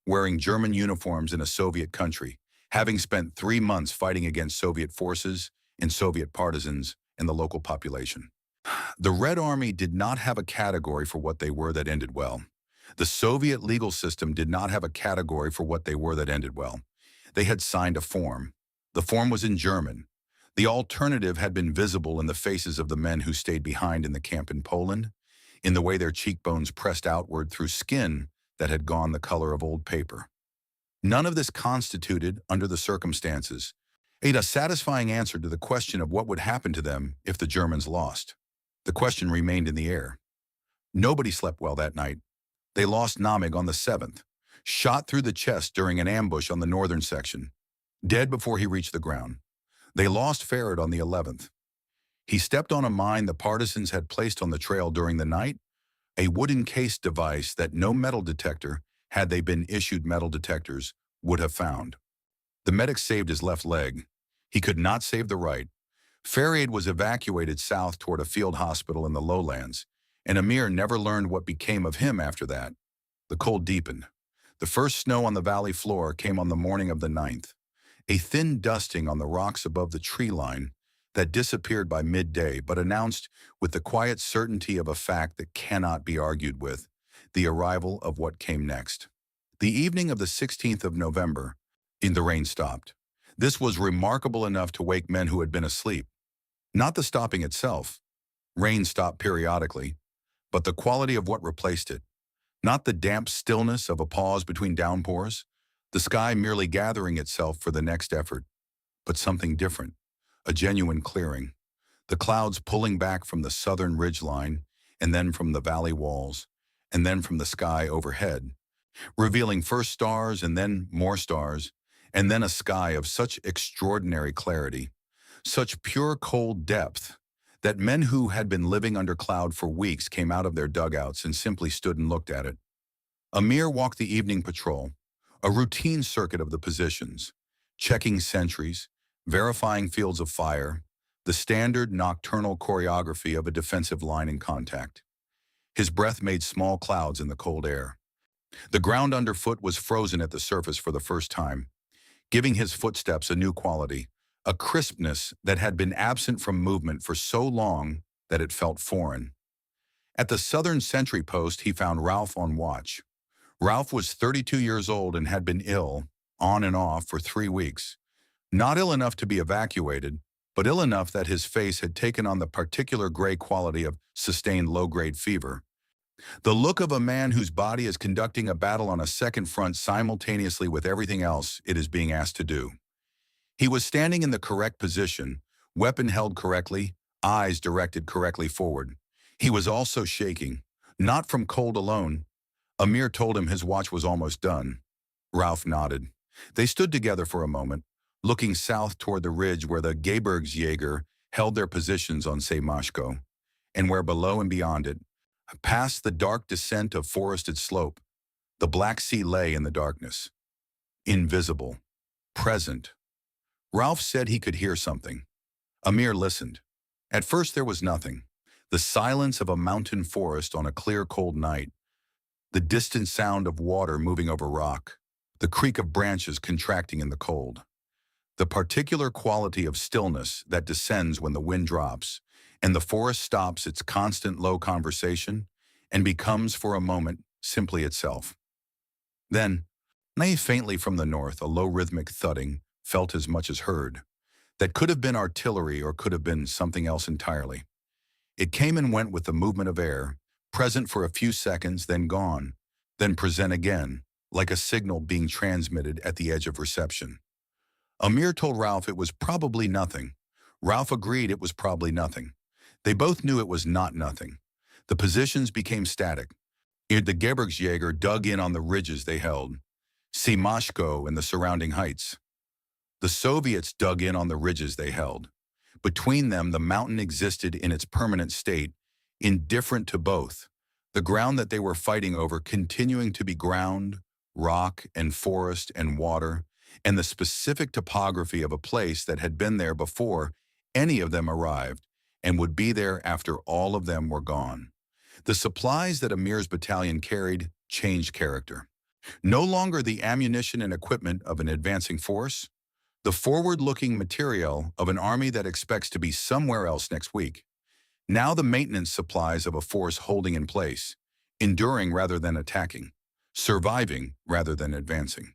wearing German uniforms in a Soviet country, having spent 3 months fighting against Soviet forces and Soviet partisans and the local population. The Red Army did not have a category for what they were that ended well. The Soviet legal system did not have a category for what they were that ended well. They had signed a form. The form was in German. The alternative had been visible in the faces of the men who stayed behind in the camp in Poland, in the way their cheekbones pressed outward through skin that had gone the color of old paper. None of this constituted, under the circumstances, a satisfying answer to the question of what would happen to them if the Germans lost. The question remained in the air. Nobody slept well that night. They lost Namig on the 7th, shot through the chest during an ambush on the northern section, dead before he reached the ground. They lost Farid on the 11th. He stepped on a mine the partisans had placed on the trail during the night, a wooden case device that no metal detector, had they been issued metal detectors, would have found. The medic saved his left leg. He could not save the right. Farid was evacuated south toward a field hospital in the lowlands, and Amir never learned what became of him after that. The cold deepened. The first snow on the valley floor came on the morning of the 9th, a thin dusting on the rocks above the tree line that disappeared by midday but announced with the quiet certainty of a fact that cannot be argued with, the arrival of what came next. The evening of the 16th of November, the rain stopped. This was remarkable enough to wake men who had been asleep. Not the stopping itself. Rain stopped periodically, but the quality of what replaced it. Not the damp stillness of a pause between downpours, the sky merely gathering itself for the next effort, but something different, a genuine clearing. The clouds pulling back from the southern ridgeline, and then from the valley walls, and then from the sky overhead, revealing first stars and then more stars, and then a sky of such extraordinary clarity, such pure cold depth, that men who had been living under cloud for weeks came out of their dugouts and simply stood and looked at it. Amir walked the evening patrol, a routine circuit of the positions, checking sentries, verifying fields of fire, the standard nocturnal choreography of a defensive line in contact. His breath made small clouds in the cold air. The ground underfoot was frozen at the surface for the first time, giving his footsteps a new quality, a crispness that had been absent from movement for so long that it felt foreign. At the southern sentry post, he found Ralph on watch. Ralph was 32 years old and had been ill, on and off, for 3 weeks. Not ill enough to be evacuated, but ill enough that his face had taken on the particular gray quality of sustained low-grade fever. The look of a man whose body is conducting a battle on a second front simultaneously with everything else it is being asked to do. He was standing in the correct position, weapon held correctly, eyes directed correctly forward. He was also shaking, not from cold alone. Amir told him his watch was almost done. Ralph nodded. They stood together for a moment, looking south toward the ridge where the Gebirgsjäger held their positions on Semashko, and where below and beyond it, past the dark descent of forested slope, the Black Sea lay in the darkness. Invisible. Present. Ralph said he could hear something. Amir listened. At first there was nothing. The silence of a mountain forest on a clear, cold night. The distant sound of water moving over rock. The creak of branches contracting in the cold. The particular quality of stillness that descends when the wind drops, and the forest stops its constant low conversation and becomes for a moment simply itself. Then, faintly from the north, a low rhythmic thudding felt as much as heard. That could have been artillery or could have been something else entirely. It came and went with the movement of air, present for a few seconds, then gone, then present again, like a signal being transmitted at the edge of reception. Amir told Ralph it was probably nothing. Ralph agreed it was probably nothing. They both knew it was not nothing. The positions became static. The Gebirgsjäger dug in on the ridges they held, Semashko and the surrounding heights. The Soviets dug in on the ridges they held. Between them, the mountain existed in its permanent state, indifferent to both, the ground that they were fighting over continuing to be ground, rock and forest and water, and the specific topography of a place that had been there before any of them arrived, and would be there after all of them were gone. The supplies that Amir's battalion carried changed character. No longer the ammunition and equipment of an advancing force, the forward-looking material of an army that expects to be somewhere else next week. Now the maintenance supplies of a force holding in place, enduring rather than attacking, surviving rather than advancing.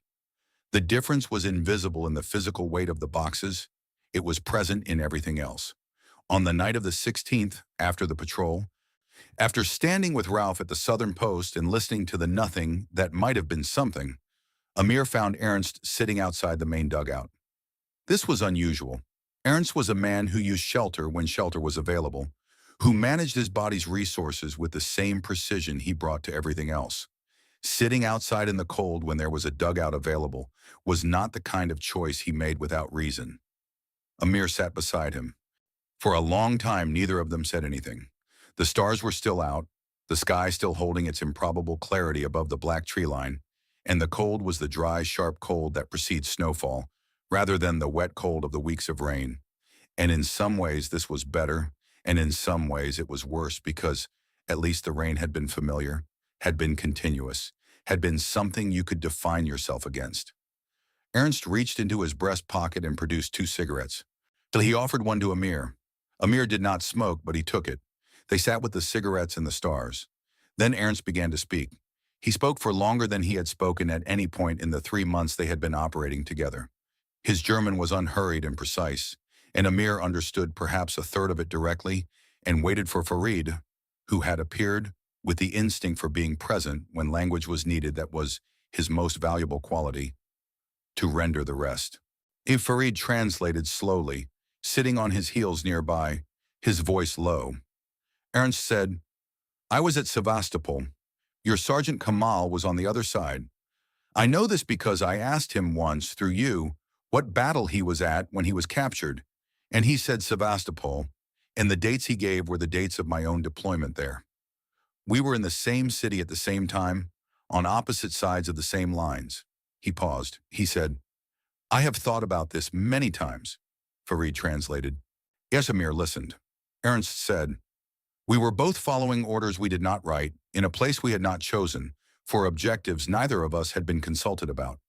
The difference was invisible in the physical weight of the boxes. It was present in everything else. On the night of the 16th, after the patrol, after standing with Ralph at the southern post and listening to the nothing that might have been something, Amir found Ernst sitting outside the main dugout. This was unusual. Ernst was a man who used shelter when shelter was available, who managed his body's resources with the same precision he brought to everything else. Sitting outside in the cold when there was a dugout available was not the kind of choice he made without reason. Amir sat beside him. For a long time, neither of them said anything. The stars were still out, the sky still holding its improbable clarity above the black tree line, and the cold was the dry, sharp cold that precedes snowfall, rather than the wet cold of the weeks of rain. And in some ways this was better, and in some ways it was worse, because at least the rain had been familiar, had been continuous, had been something you could define yourself against. Ernst reached into his breast pocket and produced 2 cigarettes. He offered one to Amir. Amir did not smoke, but he took it. They sat with the cigarettes and the stars. Then Ernst began to speak. He spoke for longer than he had spoken at any point in the 3 months they had been operating together. His German was unhurried and precise, and Amir understood perhaps a third of it directly and waited for Farid, who had appeared with the instinct for being present when language was needed that was his most valuable quality, to render the rest. If Farid translated slowly, sitting on his heels nearby, his voice low. Ernst said, "I was at Sevastopol. Your Sergeant Kamal was on the other side. I know this because I asked him once, through you, what battle he was at when he was captured, and he said Sevastopol. And the dates he gave were the dates of my own deployment there. We were in the same city at the same time, on opposite sides of the same lines. He paused. He said, I have thought about this many times. Farid translated. Esamir listened. Ernst said, we were both following orders we did not write, in a place we had not chosen, for objectives neither of us had been consulted about.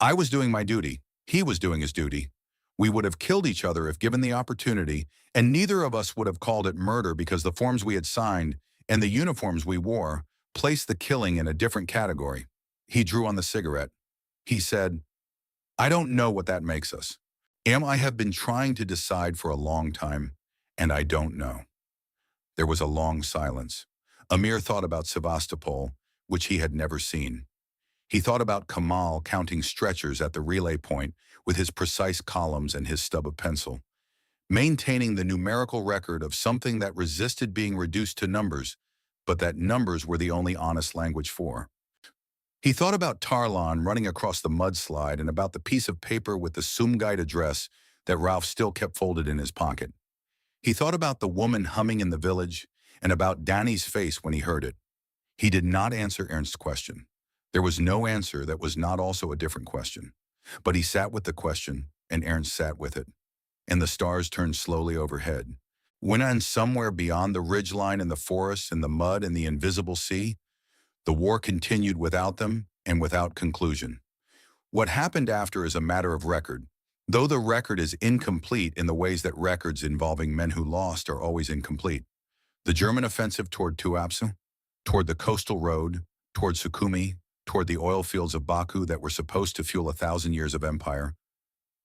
I was doing my duty. He was doing his duty. We would have killed each other if given the opportunity, and neither of us would have called it murder because the forms we had signed and the uniforms we wore placed the killing in a different category. He drew on the cigarette. He said, I don't know what that makes us. I have been trying to decide for a long time, and I don't know. There was a long silence. Amir thought about Sevastopol, which he had never seen. He thought about Kamal counting stretchers at the relay point with his precise columns and his stub of pencil, maintaining the numerical record of something that resisted being reduced to numbers, but that numbers were the only honest language for. He thought about Tarlan running across the mudslide and about the piece of paper with the Sumgait address that Ralph still kept folded in his pocket. He thought about the woman humming in the village and about Danny's face when he heard it. He did not answer Ernst's question. There was no answer that was not also a different question. But he sat with the question, and Ernst sat with it. And the stars turned slowly overhead. When on somewhere beyond the ridgeline and the forests and the mud and the invisible sea, the war continued without them and without conclusion. What happened after is a matter of record, though the record is incomplete in the ways that records involving men who lost are always incomplete. The German offensive toward Tuapse, toward the coastal road, toward Sukhumi, toward the oil fields of Baku that were supposed to fuel 1,000 years of empire,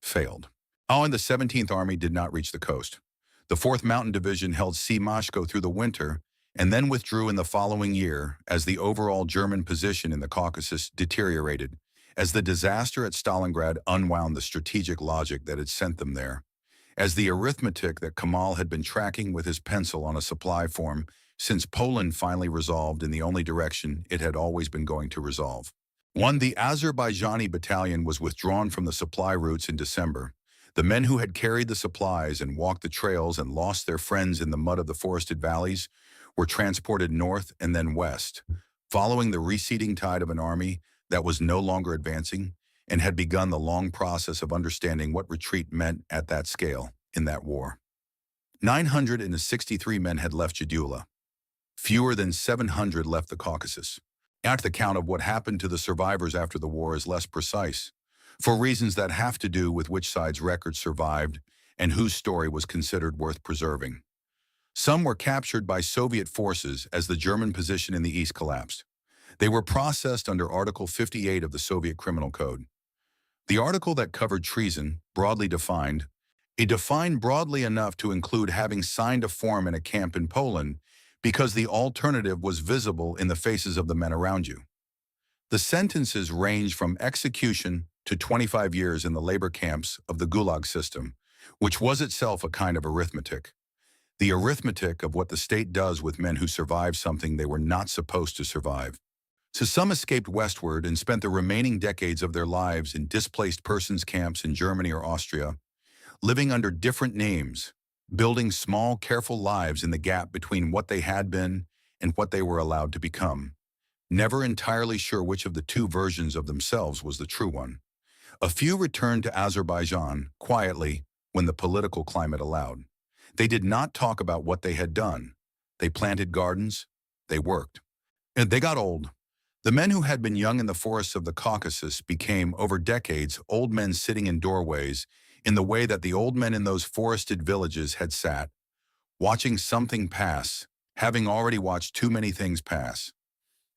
failed. And the 17th Army did not reach the coast. The 4th Mountain Division held Mashko through the winter and then withdrew in the following year as the overall German position in the Caucasus deteriorated, as the disaster at Stalingrad unwound the strategic logic that had sent them there, as the arithmetic that Kamal had been tracking with his pencil on a supply form since Poland finally resolved in the only direction it had always been going to resolve. The Azerbaijani battalion was withdrawn from the supply routes in December. The men who had carried the supplies and walked the trails and lost their friends in the mud of the forested valleys were transported north and then west, following the receding tide of an army that was no longer advancing and had begun the long process of understanding what retreat meant at that scale in that war. 963 men had left Jadula. Fewer than 700 left the Caucasus. The count of what happened to the survivors after the war is less precise, for reasons that have to do with which side's record survived and whose story was considered worth preserving. Some were captured by Soviet forces as the German position in the east collapsed. They were processed under Article 58 of the Soviet Criminal Code. The article that covered treason, broadly defined, it defined broadly enough to include having signed a form in a camp in Poland because the alternative was visible in the faces of the men around you. The sentences ranged from execution to 25 years in the labor camps of the Gulag system, which was itself a kind of arithmetic. The arithmetic of what the state does with men who survive something they were not supposed to survive. So some escaped westward and spent the remaining decades of their lives in displaced persons camps in Germany or Austria, living under different names, building small, careful lives in the gap between what they had been and what they were allowed to become, never entirely sure which of the two versions of themselves was the true one. A few returned to Azerbaijan, quietly, when the political climate allowed. They did not talk about what they had done. They planted gardens. They worked. And they got old. The men who had been young in the forests of the Caucasus became, over decades, old men sitting in doorways in the way that the old men in those forested villages had sat, watching something pass, having already watched too many things pass.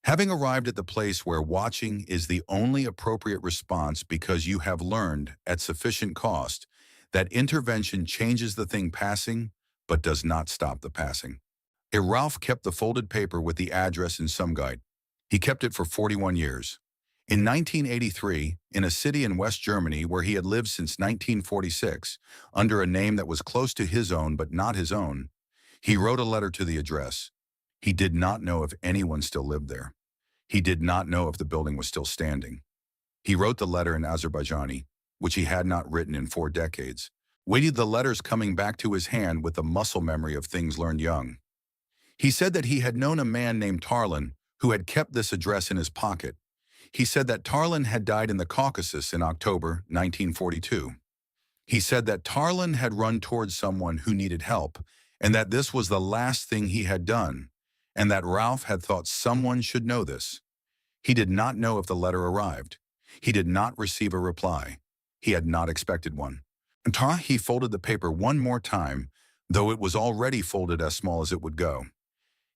Having arrived at the place where watching is the only appropriate response because you have learned, at sufficient cost, that intervention changes the thing passing, but does not stop the passing. Ralph kept the folded paper with the address in Sumgait. He kept it for 41 years. In 1983, in a city in West Germany where he had lived since 1946, under a name that was close to his own but not his own, he wrote a letter to the address. He did not know if anyone still lived there. He did not know if the building was still standing. He wrote the letter in Azerbaijani, which he had not written in 4 decades, waited the letters coming back to his hand with the muscle memory of things learned young. He said that he had known a man named Tarlin who had kept this address in his pocket. He said that Tarlin had died in the Caucasus in October 1942. He said that Tarlin had run towards someone who needed help, and that this was the last thing he had done, and that Ralph had thought someone should know this. He did not know if the letter arrived. He did not receive a reply. He had not expected one. He folded the paper one more time, though it was already folded as small as it would go.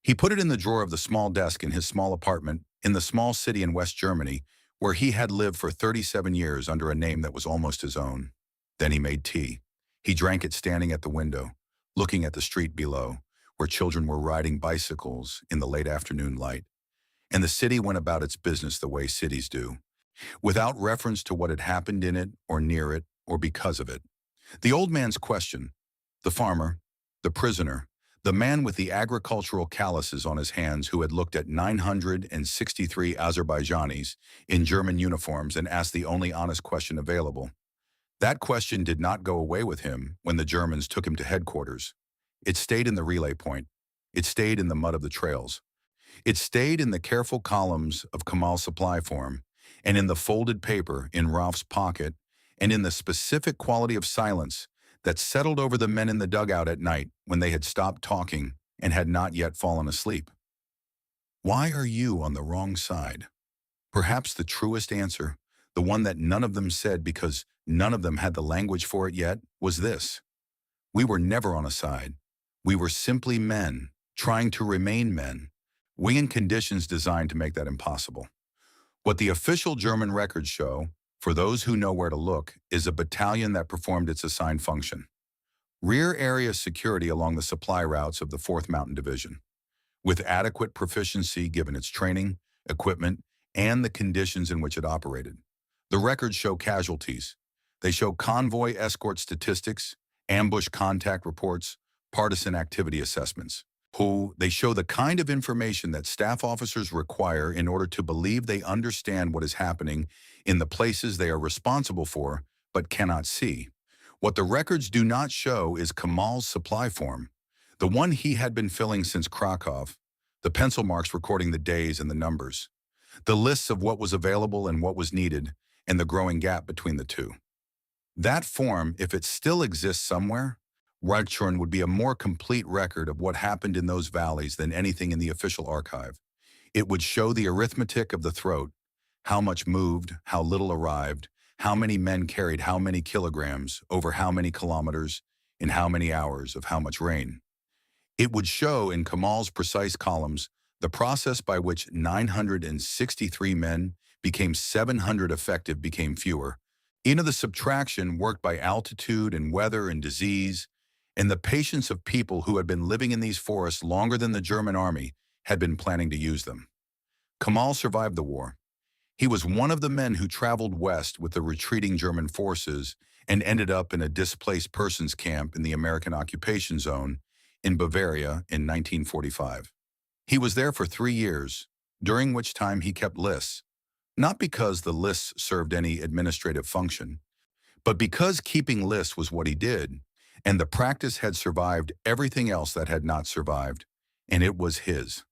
He put it in the drawer of the small desk in his small apartment in the small city in West Germany, where he had lived for 37 years under a name that was almost his own. Then he made tea. He drank it standing at the window, looking at the street below, where children were riding bicycles in the late afternoon light. And the city went about its business the way cities do, without reference to what had happened in it or near it or because of it. The old man's question, the farmer, the prisoner, the man with the agricultural calluses on his hands who had looked at 963 Azerbaijanis in German uniforms and asked the only honest question available. That question did not go away with him when the Germans took him to headquarters. It stayed in the relay point. It stayed in the mud of the trails. It stayed in the careful columns of Kemal's supply form, and in the folded paper in Ralph's pocket, and in the specific quality of silence that settled over the men in the dugout at night when they had stopped talking and had not yet fallen asleep. Why are you on the wrong side? Perhaps the truest answer, the one that none of them said because none of them had the language for it yet, was this. We were never on a side. We were simply men, trying to remain men. We in conditions designed to make that impossible. What the official German records show, for those who know where to look, is a battalion that performed its assigned function. Rear area security along the supply routes of the 4th Mountain Division, with adequate proficiency given its training, equipment, and the conditions in which it operated. The records show casualties. They show convoy escort statistics, ambush contact reports, partisan activity assessments. They show the kind of information that staff officers require in order to believe they understand what is happening in the places they are responsible for but cannot see. What the records do not show is Kemal's supply form, the one he had been filling since Krakow, the pencil marks recording the days and the numbers, the lists of what was available and what was needed, and the growing gap between the two. That form, if it still exists somewhere, Reichhorn would be a more complete record of what happened in those valleys than anything in the official archive. It would show the arithmetic of the throat, how much moved, how little arrived, how many men carried how many kilograms over how many kilometers in how many hours of how much rain. It would show in Kemal's precise columns the process by which 963 men became 700 effective became fewer, into the subtraction worked by altitude and weather and disease, and the patience of people who had been living in these forests longer than the German army had been planning to use them. Kemal survived the war. He was one of the men who traveled west with the retreating German forces and ended up in a displaced persons camp in the American occupation zone in Bavaria in 1945. He was there for 3 years, during which time he kept lists, not because the lists served any administrative function, but because keeping lists was what he did, and the practice had survived everything else that had not survived, and it was his.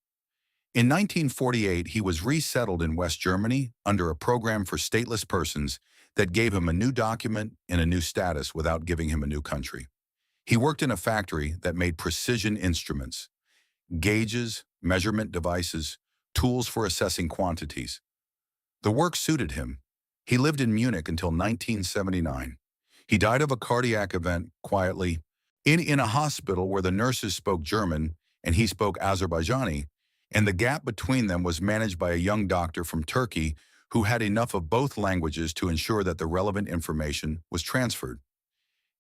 In 1948, he was resettled in West Germany under a program for stateless persons that gave him a new document and a new status without giving him a new country. He worked in a factory that made precision instruments, gauges, measurement devices, tools for assessing quantities. The work suited him. He lived in Munich until 1979. He died of a cardiac event quietly in a hospital where the nurses spoke German and he spoke Azerbaijani, and the gap between them was managed by a young doctor from Turkey who had enough of both languages to ensure that the relevant information was transferred.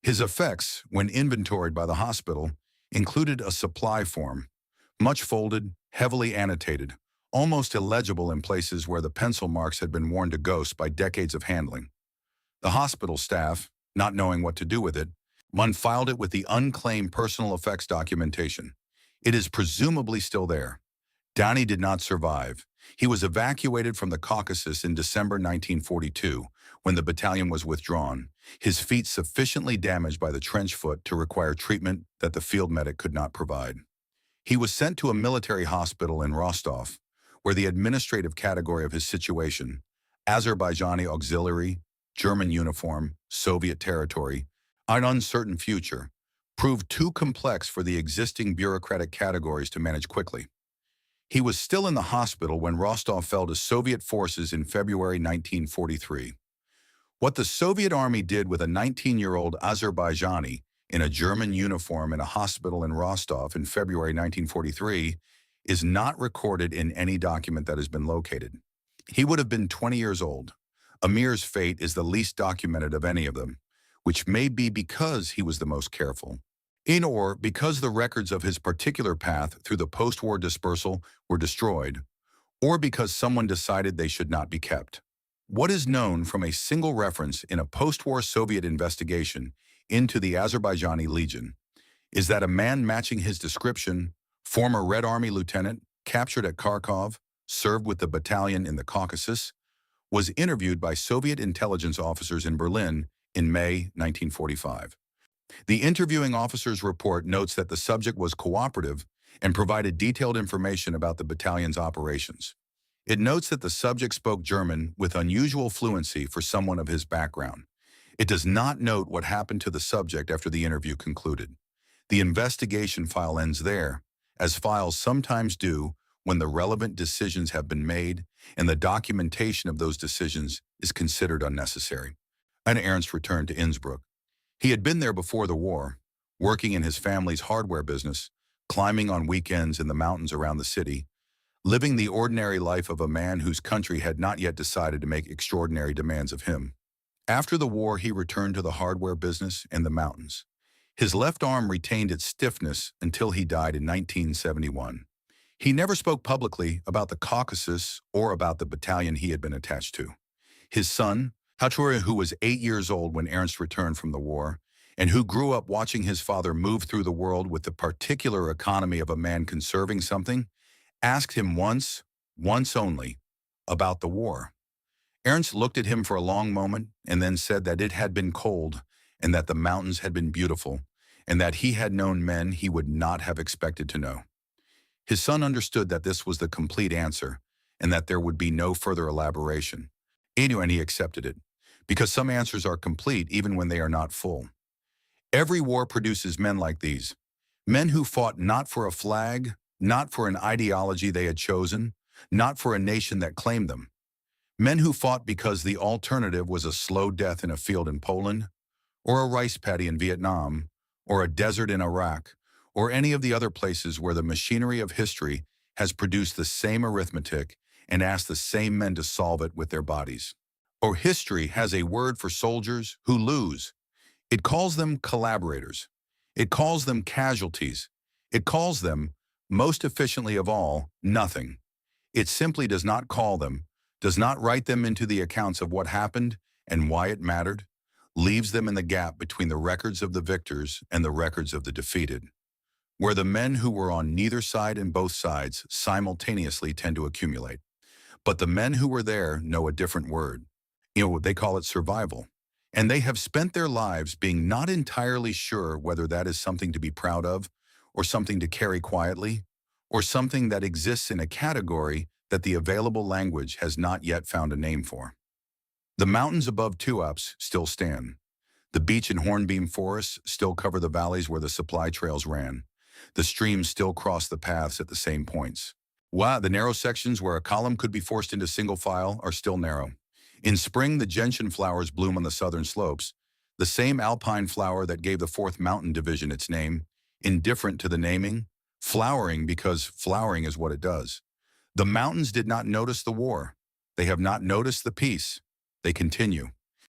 His effects, when inventoried by the hospital, included a supply form, much folded, heavily annotated, almost illegible in places where the pencil marks had been worn to ghost by decades of handling. The hospital staff, not knowing what to do with it, filed it with the unclaimed personal effects documentation. It is presumably still there. Downey did not survive. He was evacuated from the Caucasus in December 1942, when the battalion was withdrawn, his feet sufficiently damaged by the trench foot to require treatment that the field medic could not provide. He was sent to a military hospital in Rostov, where the administrative category of his situation, Azerbaijani auxiliary, German uniform, Soviet territory, an uncertain future, proved too complex for the existing bureaucratic categories to manage quickly. He was still in the hospital when Rostov fell to Soviet forces in February 1943. What the Soviet army did with a 19-year-old Azerbaijani in a German uniform in a hospital in Rostov in February 1943 is not recorded in any document that has been located. He would have been 20 years old. Amir's fate is the least documented of any of them, which may be because he was the most careful, or because the records of his particular path through the post-war dispersal were destroyed, or because someone decided they should not be kept. What is known from a single reference in a post-war Soviet investigation into the Azerbaijani Legion is that a man matching his description, former Red Army lieutenant, captured at Kharkov, served with the battalion in the Caucasus, was interviewed by Soviet intelligence officers in Berlin in May 1945. The interviewing officer's report notes that the subject was cooperative and provided detailed information about the battalion's operations. It notes that the subject spoke German with unusual fluency for someone of his background. It does not note what happened to the subject after the interview concluded. The investigation file ends there, as files sometimes do when the relevant decisions have been made and the documentation of those decisions is considered unnecessary. And Ernst returned to Innsbruck. He had been there before the war, working in his family's hardware business, climbing on weekends in the mountains around the city, living the ordinary life of a man whose country had not yet decided to make extraordinary demands of him. After the war, he returned to the hardware business and the mountains. His left arm retained its stiffness until he died in 1971. He never spoke publicly about the Caucasus or about the battalion he had been attached to. His son, Hatur, who was 8 years old when Ernst returned from the war, and who grew up watching his father move through the world with the particular economy of a man conserving something, asked him once only, about the war. Ernst looked at him for a long moment and then said that it had been cold and that the mountains had been beautiful and that he had known men he would not have expected to know. His son understood that this was the complete answer and that there would be no further elaboration. And he accepted it, because some answers are complete even when they are not full. Every war produces men like these, men who fought not for a flag, not for an ideology they had chosen, not for a nation that claimed them. Men who fought because the alternative was a slow death in a field in Poland, or a rice paddy in Vietnam, or a desert in Iraq, or any of the other places where the machinery of history has produced the same arithmetic and asked the same men to solve it with their bodies. Or history has a word for soldiers who lose. It calls them collaborators. It calls them casualties. It calls them, most efficiently of all, nothing. It simply does not call them, does not write them into the accounts of what happened and why it mattered, leaves them in the gap between the records of the victors and the records of the defeated, where the men who were on neither side and both sides simultaneously tend to accumulate. But the men who were there know a different word. They call it survival. And they have spent their lives being not entirely sure whether that is something to be proud of, or something to carry quietly, or something that exists in a category that the available language has not yet found a name for. The mountains above Tuapse still stand. The beech and hornbeam forests still cover the valleys where the supply trails ran. The streams still cross the paths at the same points. The narrow sections where a column could be forced into single file are still narrow. In spring, the gentian flowers bloom on the southern slopes, the same alpine flower that gave the 4th Mountain Division its name, indifferent to the naming, flowering because flowering is what it does. The mountains did not notice the war. They have not noticed the peace. They continue.